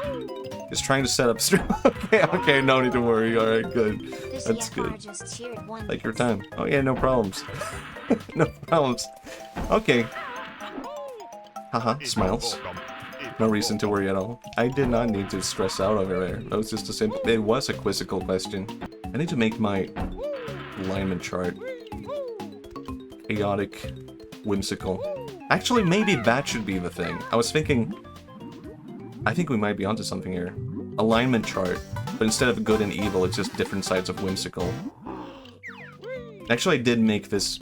He's trying to set up stream. Okay, no need to worry. Alright, good. That's good. Take your time. Oh yeah, no problems. No problems. Okay. Haha, smiles. No reason to worry at all. I did not need to stress out over there. That was just a simple... It was a quizzical question. I need to make my alignment chart chaotic, whimsical. Actually, maybe that should be the thing. I was thinking... I think we might be onto something here. Alignment chart, but instead of good and evil, it's just different sides of whimsical. Actually, I did make this...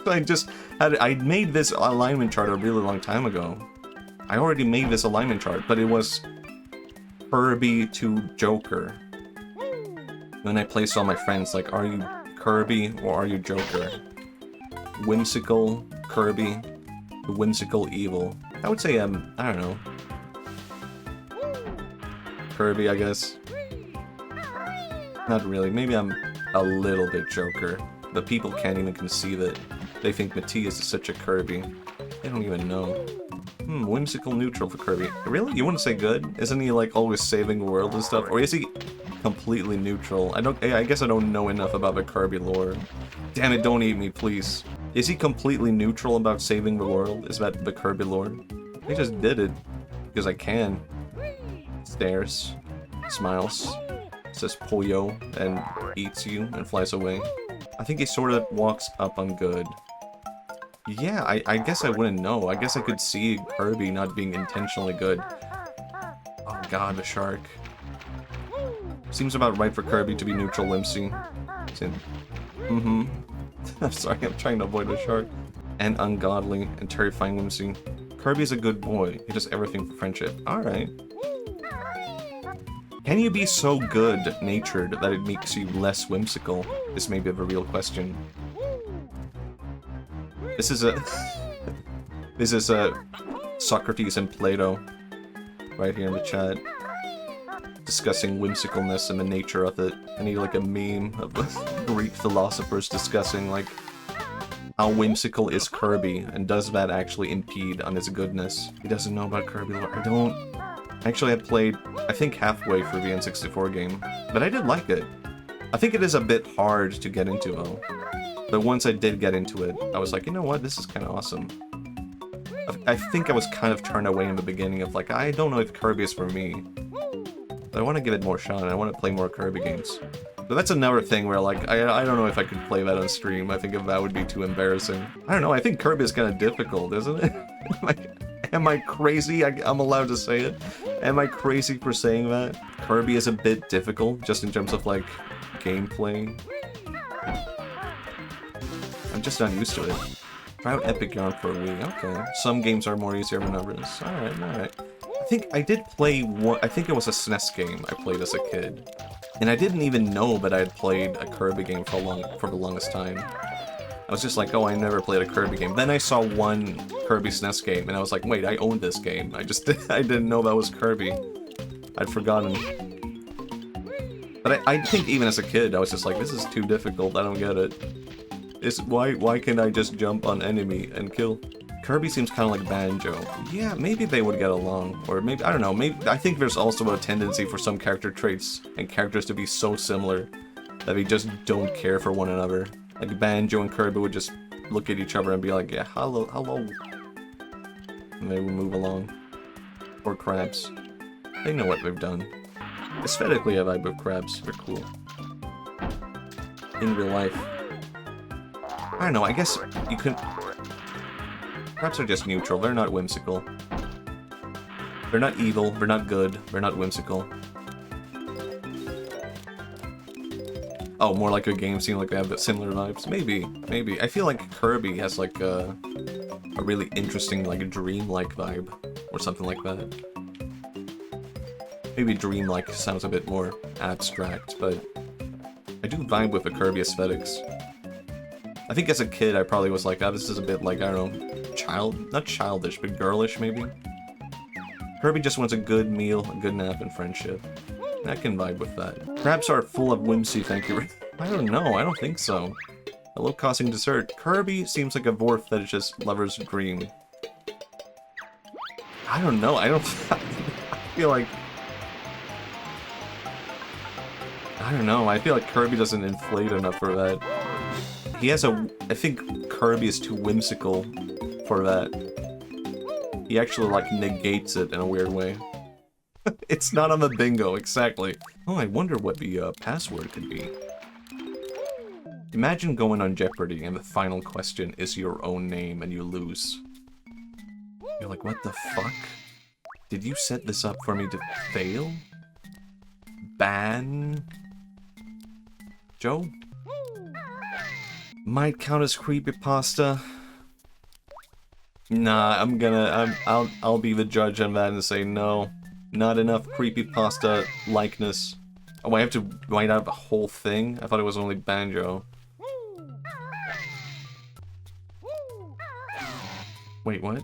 I made this alignment chart a really long time ago. I already made this alignment chart, but it was Kirby to Joker. Then I placed all my friends like, are you Kirby or are you Joker? Whimsical Kirby, whimsical evil. I would say I don't know. Kirby, I guess. Not really. Maybe I'm a little bit Joker, but people can't even conceive it. They think Matthias is such a Kirby. They don't even know. Whimsical neutral for Kirby. Really? You wouldn't say good? Isn't he like always saving the world and stuff? Or is he completely neutral? I guess I don't know enough about the Kirby lore. Damn it, don't eat me, please. Is he completely neutral about saving the world? Is that the Kirby lore? I just did it. Because I can. Stares. Smiles. Says Pollo and eats you and flies away. I think he sort of walks up on good. Yeah, I guess I wouldn't know. I guess I could see Kirby not being intentionally good. Oh god, the shark. Seems about right for Kirby to be neutral whimsy. I'm sorry, I'm trying to avoid the shark. And ungodly and terrifying whimsy. Kirby's a good boy. He does everything for friendship. Alright. Can you be so good-natured that it makes you less whimsical? This may be the real question. This is a Socrates and Plato right here in the chat discussing whimsicalness and the nature of it. I need like a meme of the Greek philosophers discussing like how whimsical is Kirby and does that actually impede on his goodness. He doesn't know about Kirby lore. I don't. Actually, I played I think halfway through the N64 game, but I did like it. I think it is a bit hard to get into though. But once I did get into it, I was like, you know what, this is kind of awesome. I think I was kind of turned away in the beginning of like, I don't know if Kirby is for me. But I want to give it more shot, and I want to play more Kirby games. But that's another thing where like, I don't know if I could play that on stream. I think that would be too embarrassing. I don't know, I think Kirby is kind of difficult, isn't it? Am I crazy? I'm allowed to say it. Am I crazy for saying that? Kirby is a bit difficult, just in terms of like, gameplay. I'm just not used to it. Try out Epic Yarn for a Wii. Okay. Some games are more easier than others. Alright, alright. I think I did play one... I think it was a SNES game I played as a kid. And I didn't even know that I had played a Kirby game for the longest time. I was just like, oh, I never played a Kirby game. Then I saw one Kirby SNES game, and I was like, wait, I own this game. I didn't know that was Kirby. I'd forgotten. But I think even as a kid, I was just like, this is too difficult, I don't get it. Why can't I just jump on enemy and kill? Kirby seems kind of like Banjo. Yeah, maybe they would get along. Or maybe, I don't know, maybe I think there's also a tendency for some character traits and characters to be so similar that they just don't care for one another. Like Banjo and Kirby would just look at each other and be like, yeah, hello. And they would move along. Or crabs. They know what they've done. Aesthetically, I vibe with crabs. They're cool. In real life. I don't know, I guess you could... Crabs are just neutral, they're not whimsical. They're not evil, they're not good, they're not whimsical. Oh, more like a game scene, like they have similar vibes? Maybe, maybe. I feel like Kirby has like a really interesting, like dream-like vibe. or something like that. Maybe dreamlike sounds a bit more abstract, but I do vibe with the Kirby aesthetics. I think as a kid, I probably was like, oh, this is a bit like, I don't know, not childish, but girlish, maybe? Kirby just wants a good meal, a good nap, and friendship. I can vibe with that. Crabs are full of whimsy, thank you. I don't know, I don't think so. A low-costing dessert. Kirby seems like a vor fetishist lover's dream. I don't know, I don't... I feel like... I don't know, I feel like Kirby doesn't inflate enough for that. He has a... I think Kirby is too whimsical for that. He actually, like, negates it in a weird way. It's not on the bingo, exactly. Oh, I wonder what the password could be. Imagine going on Jeopardy and the final question is your own name and you lose. You're like, what the fuck? Did you set this up for me to fail? Ban... Joe? Might count as creepypasta. Nah, I'll be the judge on that and say no. Not enough creepypasta likeness. Oh, I have to write out the whole thing? I thought it was only Banjo. Wait, what?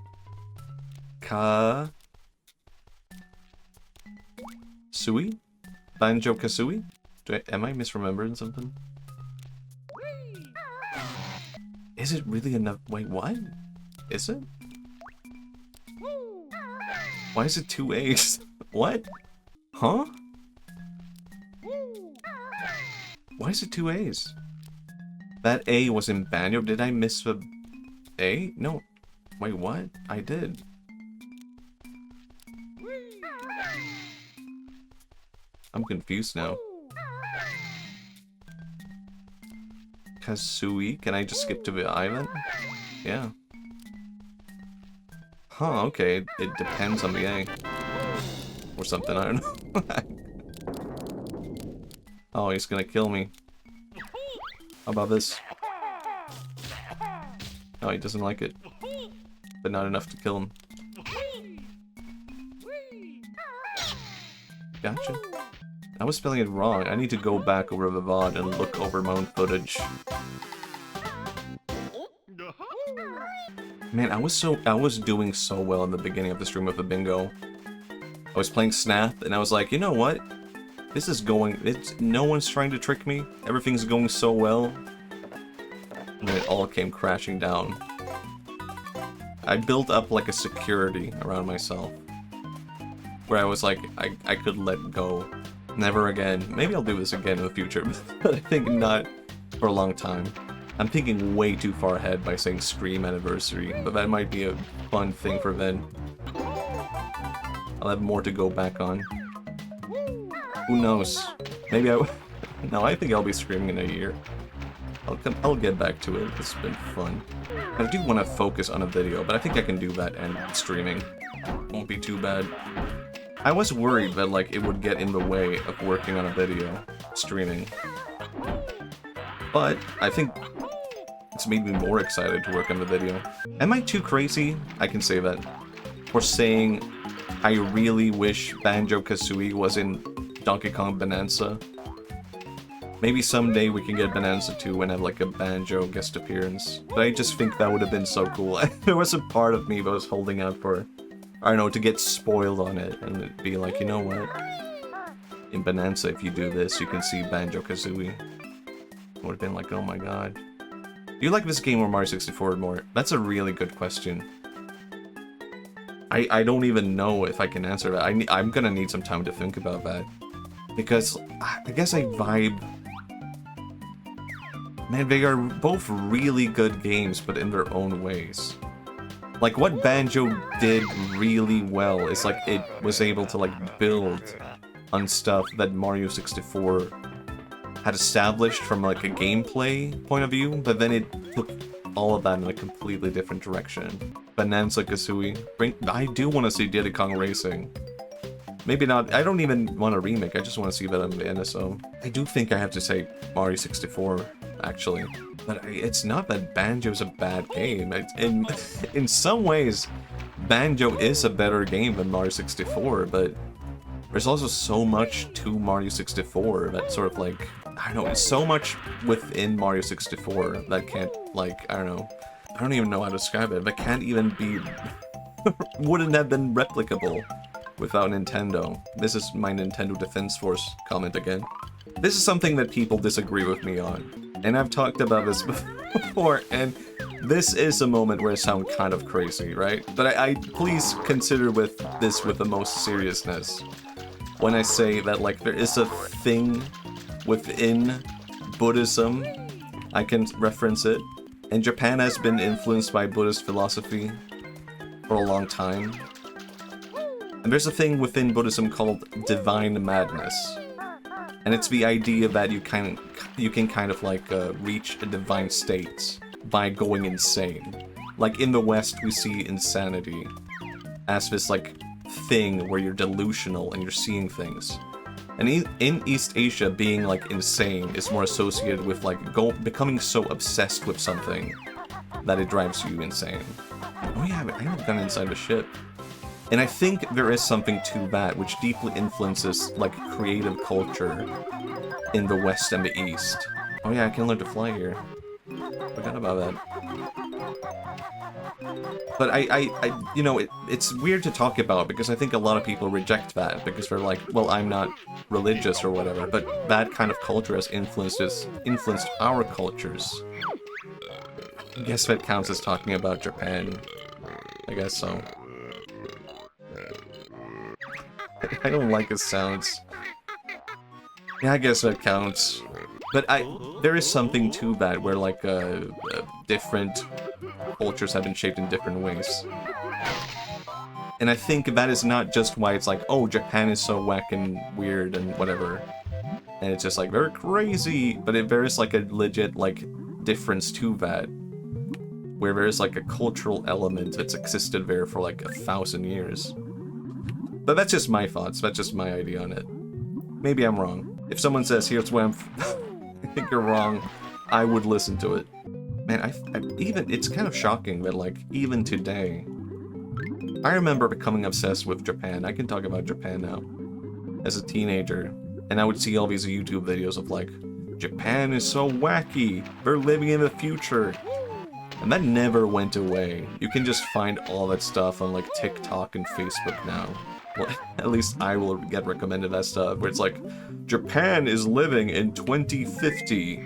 Sui? Banjo Kazooie? Am I misremembering something? Is it really enough? Wait, what? Is it? Why is it 2 A's? What? Huh? Why is it 2 A's? That A was in Banjo. Did I miss the A? No. Wait, what? I did. I'm confused now. Kazooie? Can I just skip to the island? Yeah. Huh, okay. It depends on the A. Or something, I don't know. Oh, he's gonna kill me. How about this? Oh, he doesn't like it. But not enough to kill him. Gotcha. I was spelling it wrong. I need to go back over the VOD and look over my own footage. Man, I was doing so well in the beginning of the stream with the bingo. I was playing Snap, and I was like, you know what? This is going... no one's trying to trick me. Everything's going so well. And then it all came crashing down. I built up like a security around myself. Where I was like, I could let go. Never again. Maybe I'll do this again in the future, but I think not for a long time. I'm thinking way too far ahead by saying stream anniversary, but that might be a fun thing for then. I'll have more to go back on. Who knows? Maybe I... No, I think I'll be streaming in a year. I'll get back to it. It's been fun. I do want to focus on a video, but I think I can do that and streaming. Won't be too bad. I was worried that, like, it would get in the way of working on a video, streaming. But I think it's made me more excited to work on the video. Am I too crazy? I can say that. For saying I really wish Banjo-Kazooie was in Donkey Kong Bonanza. Maybe someday we can get Bonanza 2 and have like a Banjo guest appearance. But I just think that would have been so cool. There was a part of me that was holding out for, I don't know, to get spoiled on it and it'd be like, you know what? In Bonanza, if you do this, you can see Banjo-Kazooie. Would have been like, oh my god. Do you like this game or Mario 64 more? That's a really good question. I don't even know if I can answer that. I'm gonna need some time to think about that. Because I guess I vibe... Man, they are both really good games, but in their own ways. Like, what Banjo did really well is, like, it was able to, like, build on stuff that Mario 64 had established from, like, a gameplay point of view, but then it took all of that in a completely different direction. Bonanza-Kazooie. I do want to see Diddy Kong Racing. Maybe not. I don't even want a remake. I just want to see that on the NSO. I do think I have to say Mario 64, actually. But it's not that Banjo's a bad game. In some ways, Banjo is a better game than Mario 64, but there's also so much to Mario 64 that sort of like, I don't know, it's so much within Mario 64 that can't, like, I don't know, I don't even know how to describe it, that can't even be, wouldn't have been replicable without Nintendo. This is my Nintendo Defense Force comment again. This is something that people disagree with me on, and I've talked about this before, and this is a moment where I sound kind of crazy, right? But I please consider this with the most seriousness when I say that, like, there is a thing within Buddhism, I can reference it, and Japan has been influenced by Buddhist philosophy for a long time. And there's a thing within Buddhism called divine madness. And it's the idea that you can kind of like reach a divine state by going insane. Like in the West, we see insanity as this like thing where you're delusional and you're seeing things. And in East Asia, being like insane is more associated with like becoming so obsessed with something that it drives you insane. Oh yeah, I haven't gone inside the ship. And I think there is something to that which deeply influences like creative culture in the West and the East. Oh yeah, I can learn to fly here. Forgot about that. But I you know, it's weird to talk about because I think a lot of people reject that because they're like, well, I'm not religious or whatever. But that kind of culture has influenced our cultures. I guess that counts as talking about Japan. I guess so. I don't like his sounds. Yeah, I guess that counts. But there is something to that where like different cultures have been shaped in different ways. And I think that is not just why it's like, oh, Japan is so whack and weird and whatever. And it's just like, they're crazy. But there is like a legit like difference to that. Where there is like a cultural element that's existed there for like 1,000 years. But that's just my thoughts, that's just my idea on it. Maybe I'm wrong. If someone says, here's where I think you're wrong, I would listen to it. Man, it's kind of shocking that, like, even today, I remember becoming obsessed with Japan. I can talk about Japan now. As a teenager, and I would see all these YouTube videos of, like, Japan is so wacky, they're living in the future. And that never went away. You can just find all that stuff on, like, TikTok and Facebook now. Well, at least I will get recommended that stuff, where it's like, Japan is living in 2050.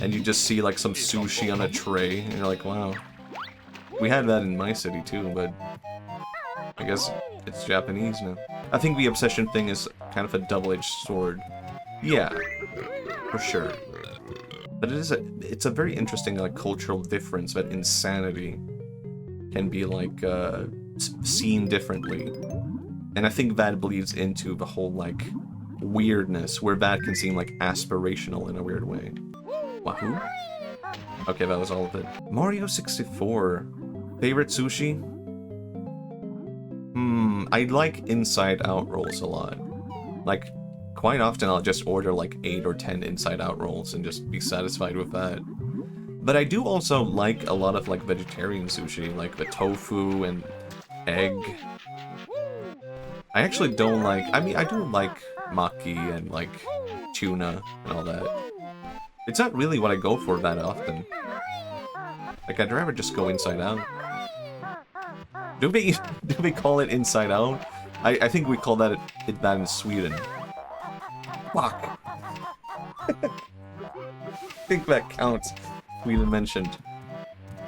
And you just see like some sushi on a tray, and you're like, wow. We had that in my city too, but I guess it's Japanese now. I think the obsession thing is kind of a double-edged sword. Yeah, for sure. But it's a very interesting like cultural difference that insanity can be like seen differently. And I think that bleeds into the whole, like, weirdness, where that can seem, like, aspirational in a weird way. Wahoo? Okay, that was all of it. Mario 64. Favorite sushi? I like inside-out rolls a lot. Like, quite often I'll just order, like, 8 or 10 inside-out rolls and just be satisfied with that. But I do also like a lot of, like, vegetarian sushi, like the tofu and egg. I actually don't like, I mean, I do like maki and, like, tuna and all that. It's not really what I go for that often. Like, I'd rather just go inside out. Do we call it inside out? I think we call that in Sweden. Fuck. I think that counts. Sweden mentioned.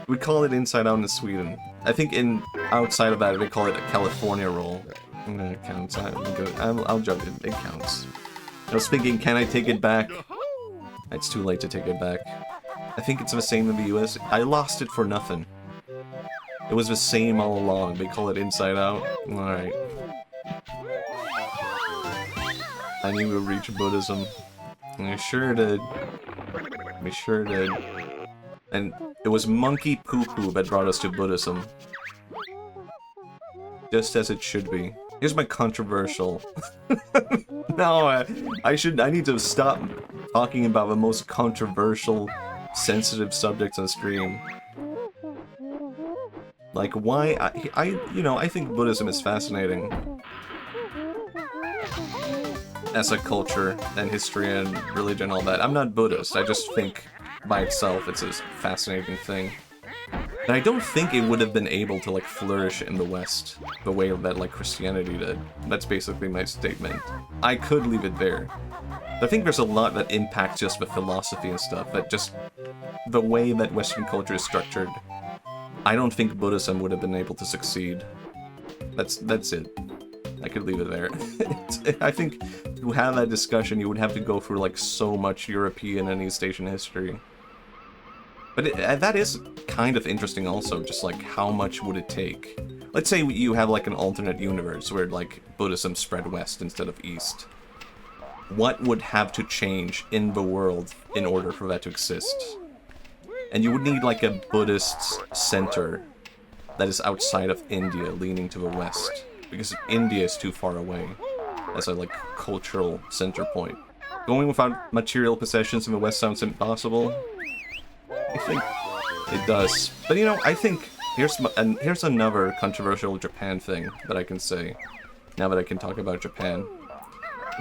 We call it inside out in Sweden. I think outside of that, they call it a California roll. It counts. I'll judge it. It counts. I was thinking, can I take it back? It's too late to take it back. I think it's the same in the US. I lost it for nothing. It was the same all along. They call it inside out. Alright. I knew we would reach Buddhism. And I sure did. We sure did. And it was monkey poo-poo that brought us to Buddhism. Just as it should be. Here's my controversial. No, I need to stop talking about the most controversial, sensitive subjects on stream. Like, why? I think Buddhism is fascinating as a culture and history and religion and all that. I'm not Buddhist, I just think by itself it's a fascinating thing. And I don't think it would have been able to, like, flourish in the West the way that, like, Christianity did. That's basically my statement. I could leave it there. I think there's a lot that impacts just with philosophy and stuff, but just the way that Western culture is structured, I don't think Buddhism would have been able to succeed. That's it. I could leave it there. I think to have that discussion, you would have to go through, like, so much European and East Asian history. But that is kind of interesting also, just like how much would it take? Let's say you have like an alternate universe where like Buddhism spread west instead of east. What would have to change in the world in order for that to exist? And you would need like a Buddhist center that is outside of India leaning to the west. Because India is too far away as a like cultural center point. Going without material possessions in the west sounds impossible. I think it does. But you know, I think here's another controversial Japan thing that I can say now that I can talk about Japan.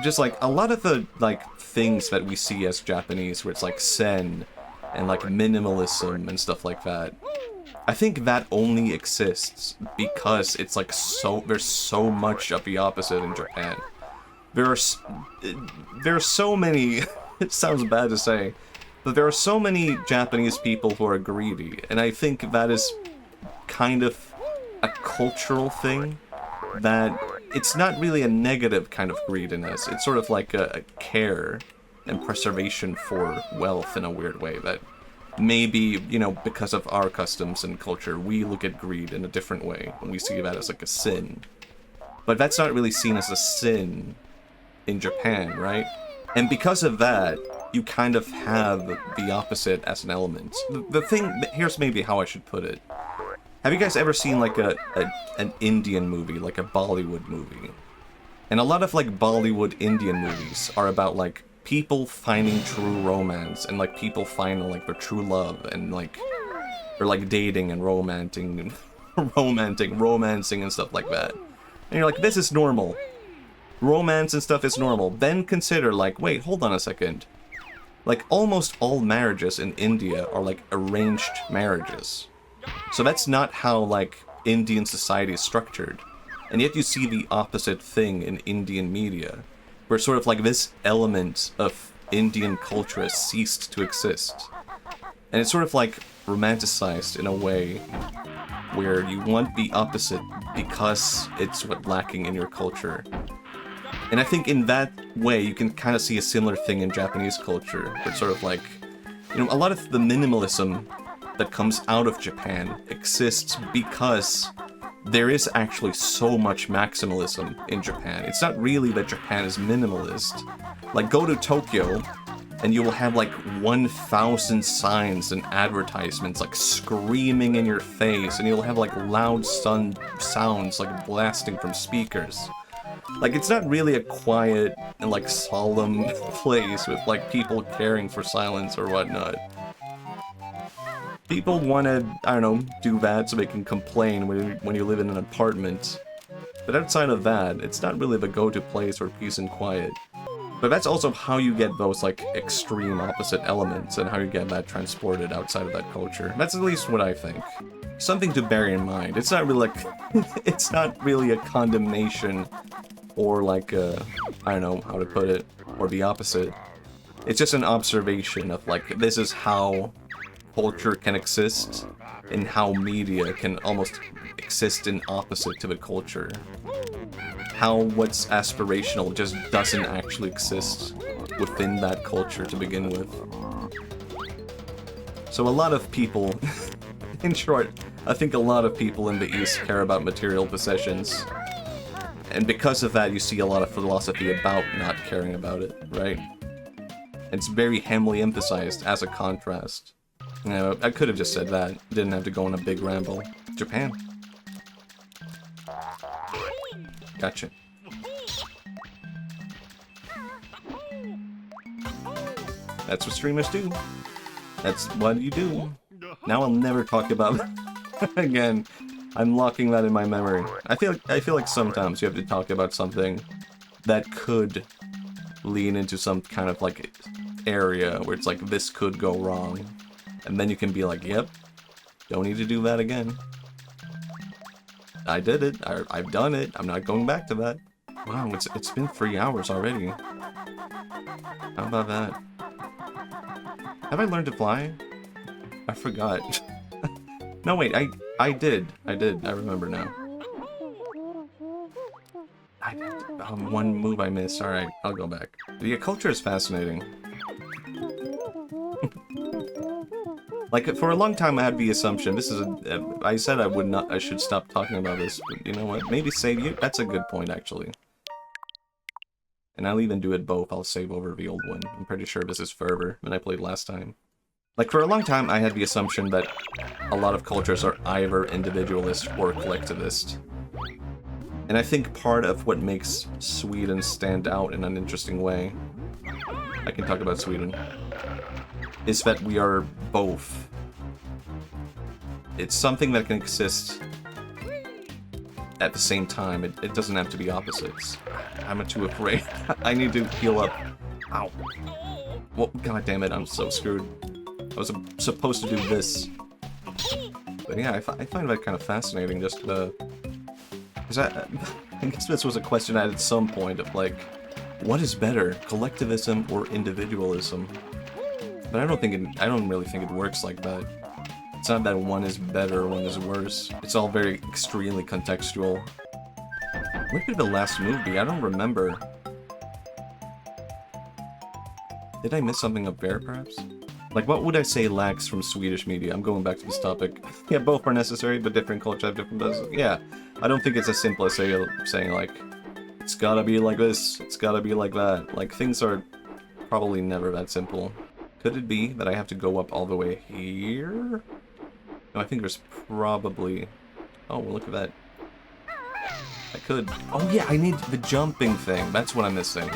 Just like a lot of the like things that we see as Japanese, where it's like Zen and like minimalism and stuff like that. I think that only exists because it's like there's so much of the opposite in Japan. There are so many. It sounds bad to say. But there are so many Japanese people who are greedy, and I think that is kind of a cultural thing, that it's not really a negative kind of greediness, it's sort of like a care and preservation for wealth in a weird way, that maybe, you know, because of our customs and culture, we look at greed in a different way, and we see that as like a sin. But that's not really seen as a sin in Japan, right? And because of that, you kind of have the opposite as an element. The thing, here's maybe how I should put it. Have you guys ever seen like an Indian movie, like a Bollywood movie? And a lot of like Bollywood Indian movies are about like people finding true romance and like people finding like their true love and like, or like dating and romancing and stuff like that. And you're like, this is normal. Romance and stuff is normal. Then consider like, wait, hold on a second. Like, almost all marriages in India are, like, arranged marriages. So that's not how, like, Indian society is structured. And yet you see the opposite thing in Indian media, where sort of, like, this element of Indian culture has ceased to exist. And it's sort of, like, romanticized in a way where you want the opposite because it's what's lacking in your culture. And I think in that way, you can kind of see a similar thing in Japanese culture. It's sort of like, you know, a lot of the minimalism that comes out of Japan exists because there is actually so much maximalism in Japan. It's not really that Japan is minimalist. Like, go to Tokyo, and you will have like 1,000 signs and advertisements like screaming in your face, and you'll have like loud sounds like blasting from speakers. Like, it's not really a quiet and, like, solemn place with, like, people caring for silence or whatnot. People want to, I don't know, do that so they can complain when you live in an apartment. But outside of that, it's not really the go-to place for peace and quiet. But that's also how you get those, like, extreme opposite elements and how you get that transported outside of that culture. That's at least what I think. Something to bear in mind. It's not really, like, it's not really a condemnation or like I don't know how to put it, or the opposite. It's just an observation of like, this is how culture can exist, and how media can almost exist in opposite to the culture. How what's aspirational just doesn't actually exist within that culture to begin with. So a lot of people, in short, I think a lot of people in the East care about material possessions. And because of that, you see a lot of philosophy about not caring about it, right? It's very heavily emphasized as a contrast. You know, I could have just said that. Didn't have to go on a big ramble. Japan. Gotcha. That's what streamers do. That's what you do. Now I'll never talk about again. I'm locking that in my memory. I feel like sometimes you have to talk about something that could lean into some kind of like area where it's like this could go wrong, and then you can be like, yep, don't need to do that again. I did it. I've done it. I'm not going back to that. Wow, it's been 3 hours already. How about that? Have I learned to fly? I forgot. No, wait, I did. I remember now. One move I missed. Alright, I'll go back. The culture is fascinating. Like, for a long time I had the assumption, this is I said I should stop talking about this, but you know what? Maybe save you? That's a good point, actually. And I'll even do it both. I'll save over the old one. I'm pretty sure this is Fervor, when I played last time. Like, for a long time I had the assumption that a lot of cultures are either individualist or collectivist. And I think part of what makes Sweden stand out in an interesting way, I can talk about Sweden, is that we are both. It's something that can exist at the same time. It doesn't have to be opposites. I'm too afraid. I need to heal up. Ow. Well, god damn it, I'm so screwed. I was supposed to do this. But yeah, I find that kind of fascinating, just because I guess this was a question I had at some point of like, what is better, collectivism or individualism? But I don't really think it works like that. It's not that one is better or one is worse. It's all very extremely contextual. What did the last move be? I don't remember. Did I miss something up there, perhaps? Like, what would I say lacks from Swedish media? I'm going back to this topic. Yeah, both are necessary, but different cultures have different business. Yeah, I don't think it's as simple as saying, like, it's gotta be like this, it's gotta be like that. Like, things are probably never that simple. Could it be that I have to go up all the way here? No, I think there's probably... Oh, well, look at that. I could... Oh, yeah, I need the jumping thing. That's what I'm missing.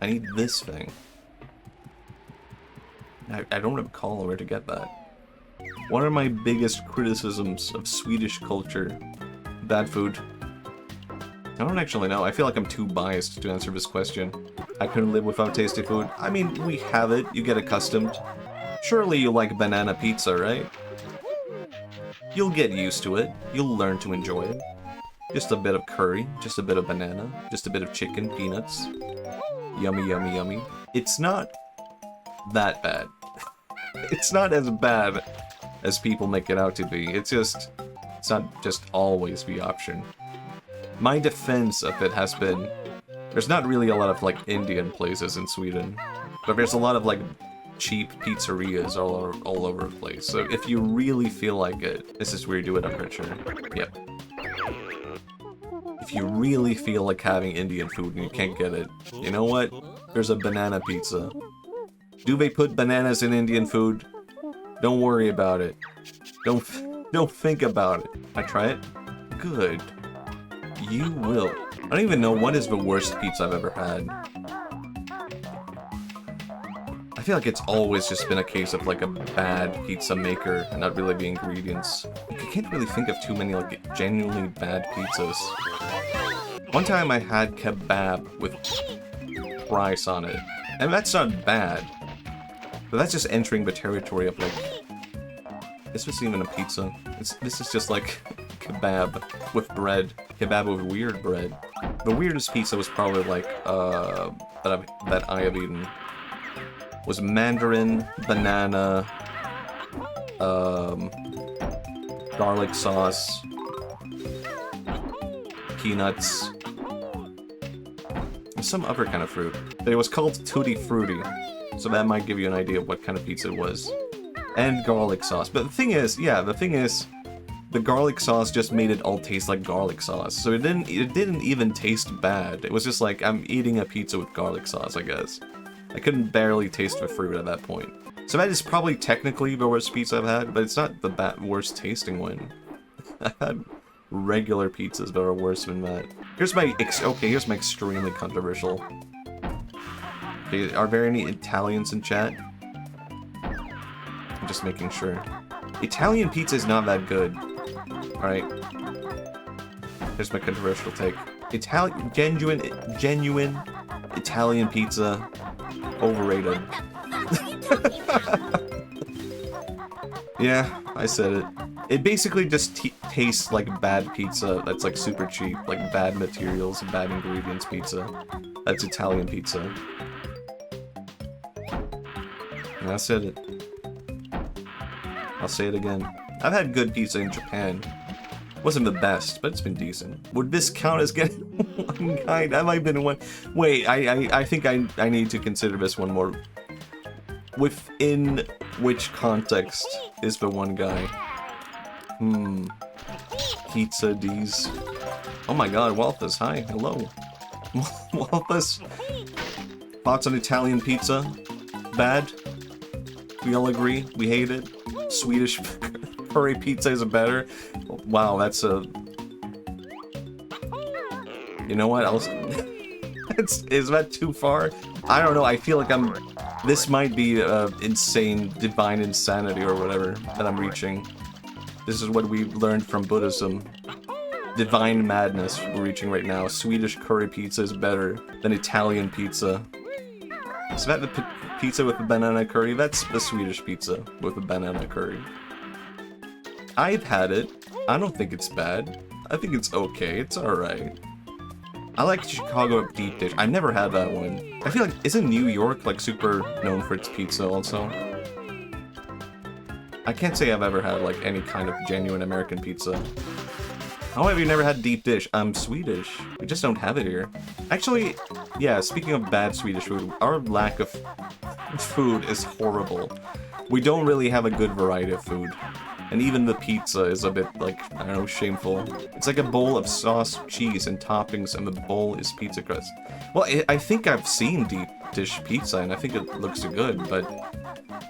I need this thing. I don't recall where to get that. What are my biggest criticisms of Swedish culture? Bad food. I don't actually know. I feel like I'm too biased to answer this question. I couldn't live without tasty food. I mean, we have it. You get accustomed. Surely you like banana pizza, right? You'll get used to it. You'll learn to enjoy it. Just a bit of curry, just a bit of banana, just a bit of chicken, peanuts. Yummy, yummy, yummy. It's not that bad. It's not as bad as people make it out to be. It's not just always the option. My defense of it has been, there's not really a lot of like Indian places in Sweden, but there's a lot of like cheap pizzerias all over the place. So if you really feel like it, this is where you do it, I'm pretty sure. Yep. If you really feel like having Indian food and you can't get it, you know what? There's a banana pizza. Do they put bananas in Indian food? Don't worry about it. Don't think about it. I try it? Good. You will. I don't even know what is the worst pizza I've ever had. I feel like it's always just been a case of like a bad pizza maker and not really the ingredients. Like, I can't really think of too many like genuinely bad pizzas. One time I had kebab with rice on it, and that's not bad. But that's just entering the territory of like, this wasn't even a pizza. This is just like kebab with bread. Kebab with weird bread. The weirdest pizza was probably like, that I have eaten. Was mandarin, banana, garlic sauce, peanuts, and some other kind of fruit. But it was called Tutti Frutti, so that might give you an idea of what kind of pizza it was. And garlic sauce. But the thing is, the garlic sauce just made it all taste like garlic sauce. So it didn't even taste bad. It was just like, I'm eating a pizza with garlic sauce, I guess. I couldn't barely taste the fruit at that point. So that is probably technically the worst pizza I've had, but it's not the worst tasting one. I've had regular pizzas that are worse than that. Here's my extremely controversial. Okay, are there any Italians in chat? I'm just making sure. Italian pizza is not that good. Alright. Here's my controversial take. Genuine Italian pizza, overrated. Yeah, I said it. It basically just tastes like bad pizza that's like super cheap, like bad materials and bad ingredients pizza. That's Italian pizza. And I said it. I'll say it again. I've had good pizza in Japan. Wasn't the best, but it's been decent. Would this count as getting one guy? That might have been one. Wait, I think I need to consider this one more. Within which context is the one guy? Pizza D's. Oh my god, Walthus, hi, hello. Walthus. Thoughts on Italian pizza? Bad? We all agree? We hate it? Swedish curry pizza is better? Wow, that's a... You know what else? Is that too far? I don't know, I feel like this might be insane, divine insanity or whatever that I'm reaching. This is what we learned from Buddhism. Divine madness we're reaching right now. Swedish curry pizza is better than Italian pizza. Is that the pizza with the banana curry? That's the Swedish pizza with the banana curry. I've had it. I don't think it's bad. I think it's okay. It's alright. I like Chicago deep dish. I've never had that one. I feel like, isn't New York like super known for its pizza also? I can't say I've ever had like any kind of genuine American pizza. How have you never had deep dish? I'm Swedish. We just don't have it here. Actually, yeah, speaking of bad Swedish food, our lack of food is horrible. We don't really have a good variety of food. And even the pizza is a bit, like, I don't know, shameful. It's like a bowl of sauce, cheese, and toppings, and the bowl is pizza crust. Well, I think I've seen deep dish pizza, and I think it looks good, but...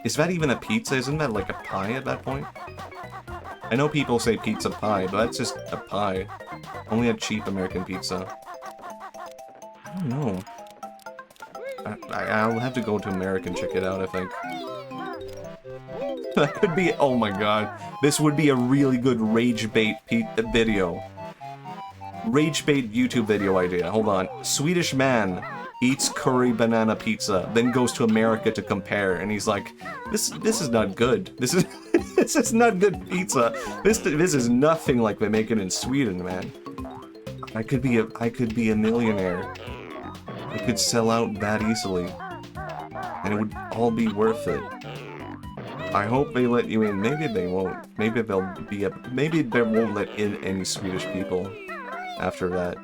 Is that even a pizza? Isn't that like a pie at that point? I know people say pizza pie, but that's just a pie. Only a cheap American pizza. I don't know. I'll have to go to America and check it out, I think. That could be, oh my god. This would be a really good rage bait video. Rage bait YouTube video idea. Hold on. Swedish man eats curry banana pizza, then goes to America to compare, and he's like, this is not good. This is this is not good pizza. This is nothing like they make it in Sweden, man. I could be a millionaire. I could sell out that easily, and it would all be worth it. I hope they let you in. Maybe they won't. Maybe maybe they won't let in any Swedish people after that.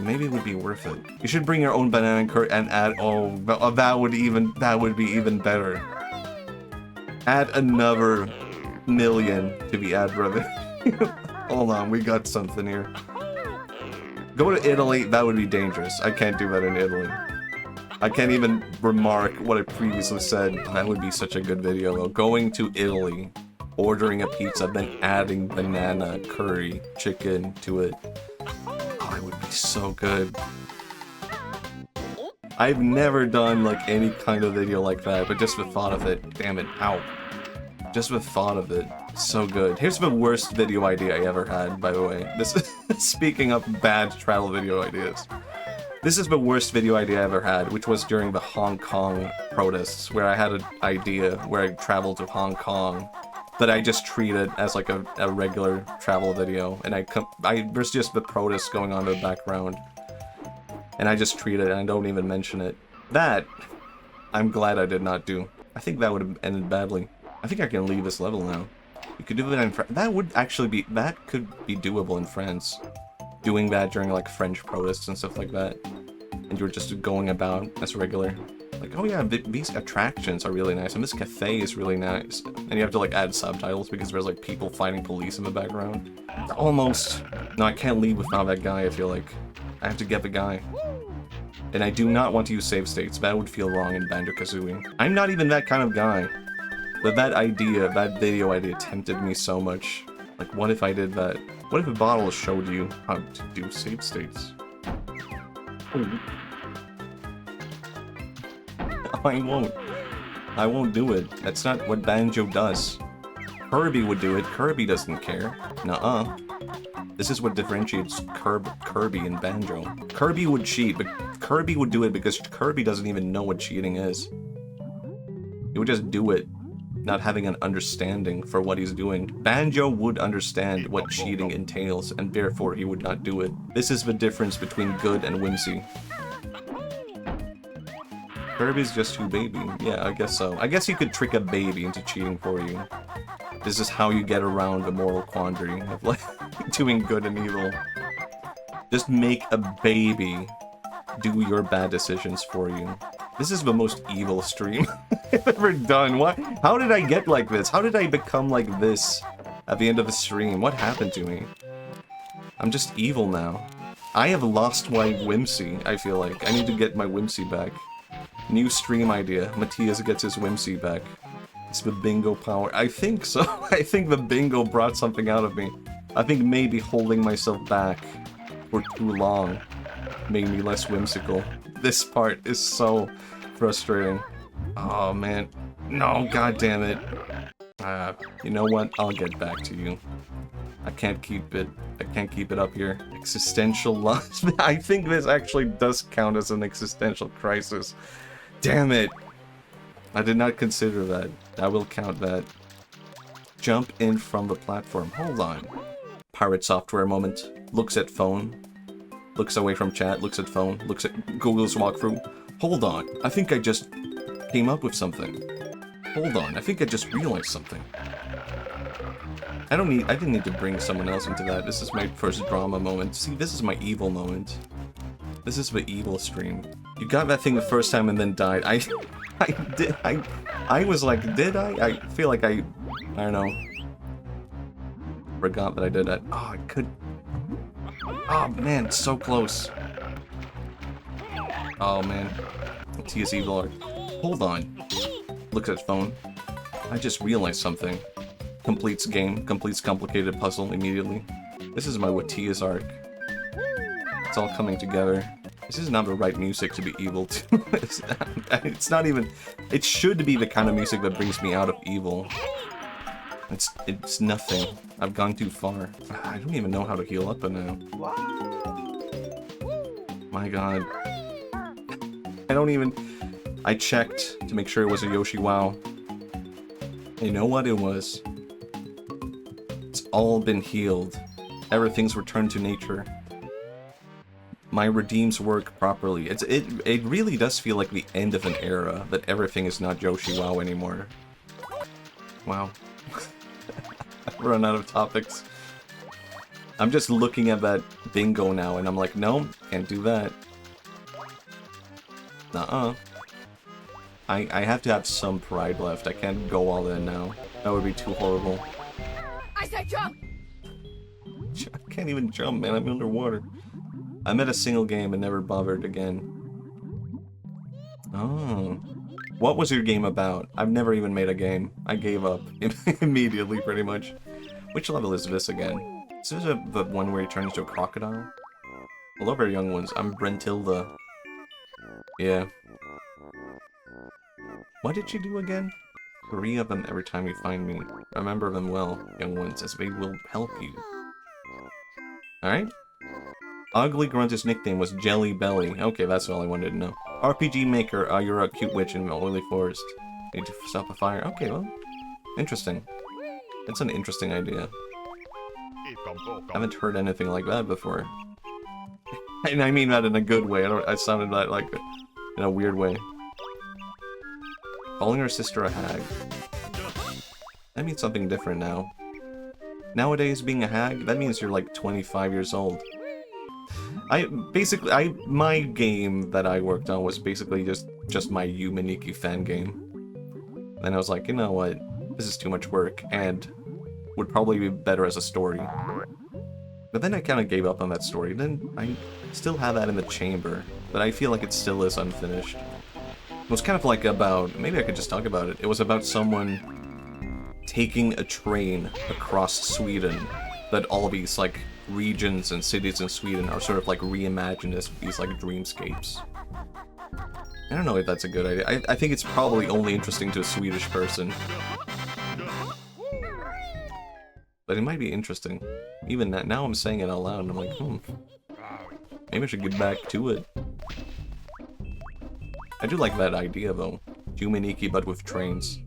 Maybe it would be worth it. You should bring your own banana curry and add. Oh, that would be even better. Add another million to the ad revenue. Hold on, we got something here. Go to Italy. That would be dangerous. I can't do that in Italy. I can't even remark what I previously said. That would be such a good video though. Going to Italy, ordering a pizza, then adding banana, curry, chicken to it. Oh, it would be so good. I've never done like any kind of video like that, but just the thought of it, damn it, ow. Just the thought of it, so good. Here's the worst video idea I ever had, by the way. This is speaking of bad travel video ideas. This is the worst video idea I ever had, which was during the Hong Kong protests, where I had an idea where I traveled to Hong Kong, but I just treat it as like a regular travel video, and there's just the protests going on in the background, and I just treat it and I don't even mention it. That, I'm glad I did not do. I think that would have ended badly. I think I can leave this level now. You could do it in France. That could be doable in France. Doing that during like French protests and stuff like that, and you're just going about as regular, like, oh yeah, these attractions are really nice and this cafe is really nice, and you have to like add subtitles because there's like people fighting police in the background. Almost. No, I can't leave without that guy. I feel like I have to get the guy, and I do not want to use save states. That would feel wrong in Banjo-Kazooie. I'm not even that kind of guy, but that video idea tempted me so much. Like, what if I did that? What if a bottle showed you how to do save states? Oh. I won't do it. That's not what Banjo does. Kirby would do it. Kirby doesn't care. Nuh-uh. This is what differentiates Kirby and Banjo. Kirby would cheat, but Kirby would do it because Kirby doesn't even know what cheating is. He would just do it, not having an understanding for what he's doing. Banjo would understand what cheating entails, and therefore he would not do it. This is the difference between good and whimsy. Kirby's just too baby. Yeah, I guess so. I guess you could trick a baby into cheating for you. This is how you get around the moral quandary of, like, doing good and evil. Just make a baby do your bad decisions for you. This is the most evil stream I've ever done. What? How did I get like this? How did I become like this at the end of the stream? What happened to me? I'm just evil now. I have lost my whimsy, I feel like. I need to get my whimsy back. New stream idea. Matthias gets his whimsy back. It's the bingo power. I think so. I think the bingo brought something out of me. I think maybe holding myself back for too long made me less whimsical. This part is so frustrating. Oh man. No, god damn it. You know what? I'll get back to you. I can't keep it up here. Existential loss. I think this actually does count as an existential crisis. Damn it. I did not consider that. I will count that. Jump in from the platform. Hold on. Pirate software moment. Looks at phone. Looks away from chat. Looks at phone. Looks at Google's walkthrough. Hold on. I think I just came up with something. Hold on. I think I just realized something. I didn't need to bring someone else into that. This is my first drama moment. See, this is my evil moment. This is the evil stream. You got that thing the first time and then died. I was like, did I? I feel like I don't know. Forgot that I did that. Oh, I could. Oh man, so close. Oh man. T.S. Evil Art. Hold on. Looks at phone. I just realized something. Completes game. Completes complicated puzzle immediately. This is my Watia's arc. It's all coming together. This is not the right music to be evil to. It's not even... It should be the kind of music that brings me out of evil. It's nothing. I've gone too far. I don't even know how to heal up now. My god. I don't even... I checked to make sure it was a Yoshi WoW. You know what it was? It's all been healed. Everything's returned to nature. My redeems work properly. It really does feel like the end of an era, that everything is not Yoshi WoW anymore. Wow. I've run out of topics. I'm just looking at that bingo now and I'm like, no, can't do that. Nuh-uh. I have to have some pride left. I can't go all in now. That would be too horrible. I said jump! I can't even jump, man. I'm underwater. I met a single game and never bothered again. Oh. What was your game about? I've never even made a game. I gave up immediately, pretty much. Which level is this again? Is this the one where he turns into a crocodile? I love our young ones. I'm Brentilda. Yeah. What did she do again? 3 of them every time you find me. Remember them well, young ones, as they will help you. Alright? Ugly Grunt's nickname was Jelly Belly. Okay, that's all I wanted to know. RPG Maker, you're a cute witch in the oily forest. Need to stop a fire. Okay, well, interesting. It's an interesting idea. Haven't heard anything like that before. And I mean that in a good way. I sounded that like in a weird way. Calling her sister a hag. That means something different now. Nowadays, being a hag, that means you're like 25 years old. My game that I worked on was basically just my Yumaniki fan game. And I was like, you know what, this is too much work, and would probably be better as a story. But then I kind of gave up on that story. Then I still have that in the chamber, but I feel like it still is unfinished. It was kind of like about, maybe I could just talk about it. It was about someone taking a train across Sweden, that all these like regions and cities in Sweden are sort of like reimagined as these like dreamscapes. I don't know if that's a good idea. I think it's probably only interesting to a Swedish person. But it might be interesting. Even that, now I'm saying it out loud, and I'm like, maybe I should get back to it. I do like that idea, though. Humaniki, but with trains.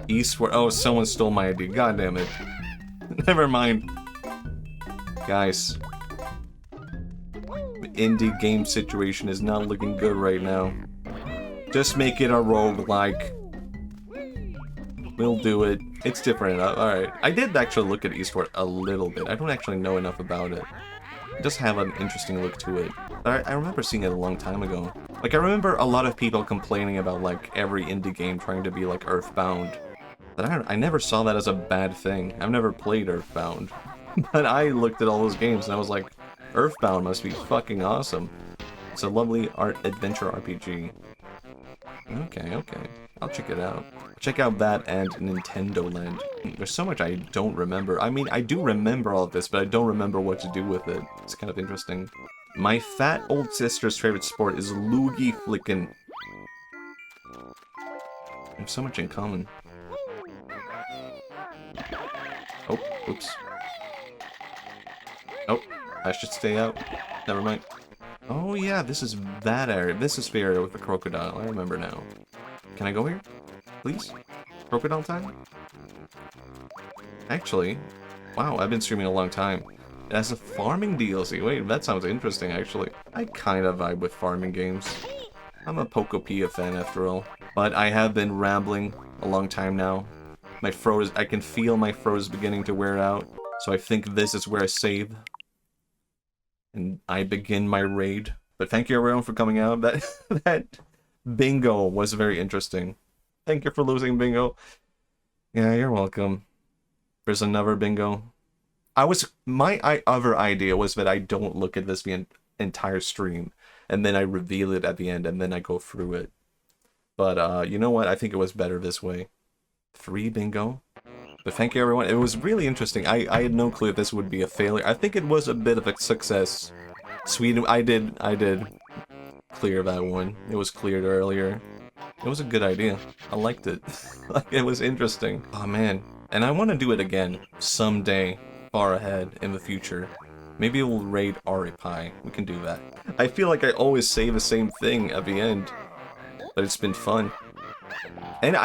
Eastward. Oh, someone stole my idea. God damn it. Never mind. Guys. The indie game situation is not looking good right now. Just make it a roguelike. We'll do it. It's different enough. Alright. I did actually look at Eastward a little bit. I don't actually know enough about it. It does have an interesting look to it. But I remember seeing it a long time ago. Like, I remember a lot of people complaining about, like, every indie game trying to be, like, Earthbound. But I never saw that as a bad thing. I've never played Earthbound. But I looked at all those games and I was like, Earthbound must be fucking awesome. It's a lovely adventure RPG. Okay, okay. I'll check it out. Check out that and Nintendo Land. There's so much I don't remember. I mean, I do remember all of this, but I don't remember what to do with it. It's kind of interesting. My fat old sister's favorite sport is loogie flickin'. We have so much in common. Oh, oops. Oh, I should stay out. Never mind. Oh yeah, this is that area. This is the area with the crocodile. I remember now. Can I go here? Please? Crocodile time? Actually, wow, I've been streaming a long time. It has a farming DLC. Wait, that sounds interesting, actually. I kind of vibe with farming games. I'm a Pokopia fan, after all. But I have been rambling a long time now. My throat is... I can feel my throat is beginning to wear out. So I think this is where I save. And I begin my raid. But thank you everyone for coming out. That bingo was very interesting. Thank you for losing, bingo. Yeah, you're welcome. There's another bingo. My other idea was that I don't look at this the entire stream, and then I reveal it at the end, and then I go through it. But you know what? I think it was better this way. 3 bingo. But thank you everyone. It was really interesting. I had no clue if this would be a failure. I think it was a bit of a success. Sweden, I did clear that one. It was cleared earlier. It was a good idea. I liked it. Like, it was interesting. Oh man. And I want to do it again someday, far ahead in the future. Maybe we'll raid Aripai. We can do that. I feel like I always say the same thing at the end, but it's been fun. And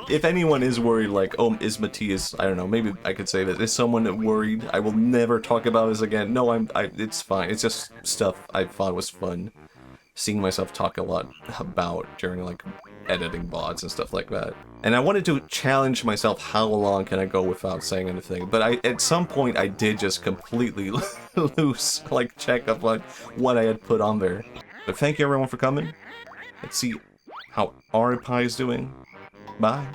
if anyone is worried, like, oh, is Matthias, I don't know, maybe I could say that. Is someone worried I will never talk about this again? No, it's fine. It's just stuff I thought was fun. Seeing myself talk a lot about during, like, editing bots and stuff like that. And I wanted to challenge myself, how long can I go without saying anything? But at some point I did just completely lose, like, check of what I had put on there. But thank you everyone for coming. Let's see how Aripai is doing. Bye.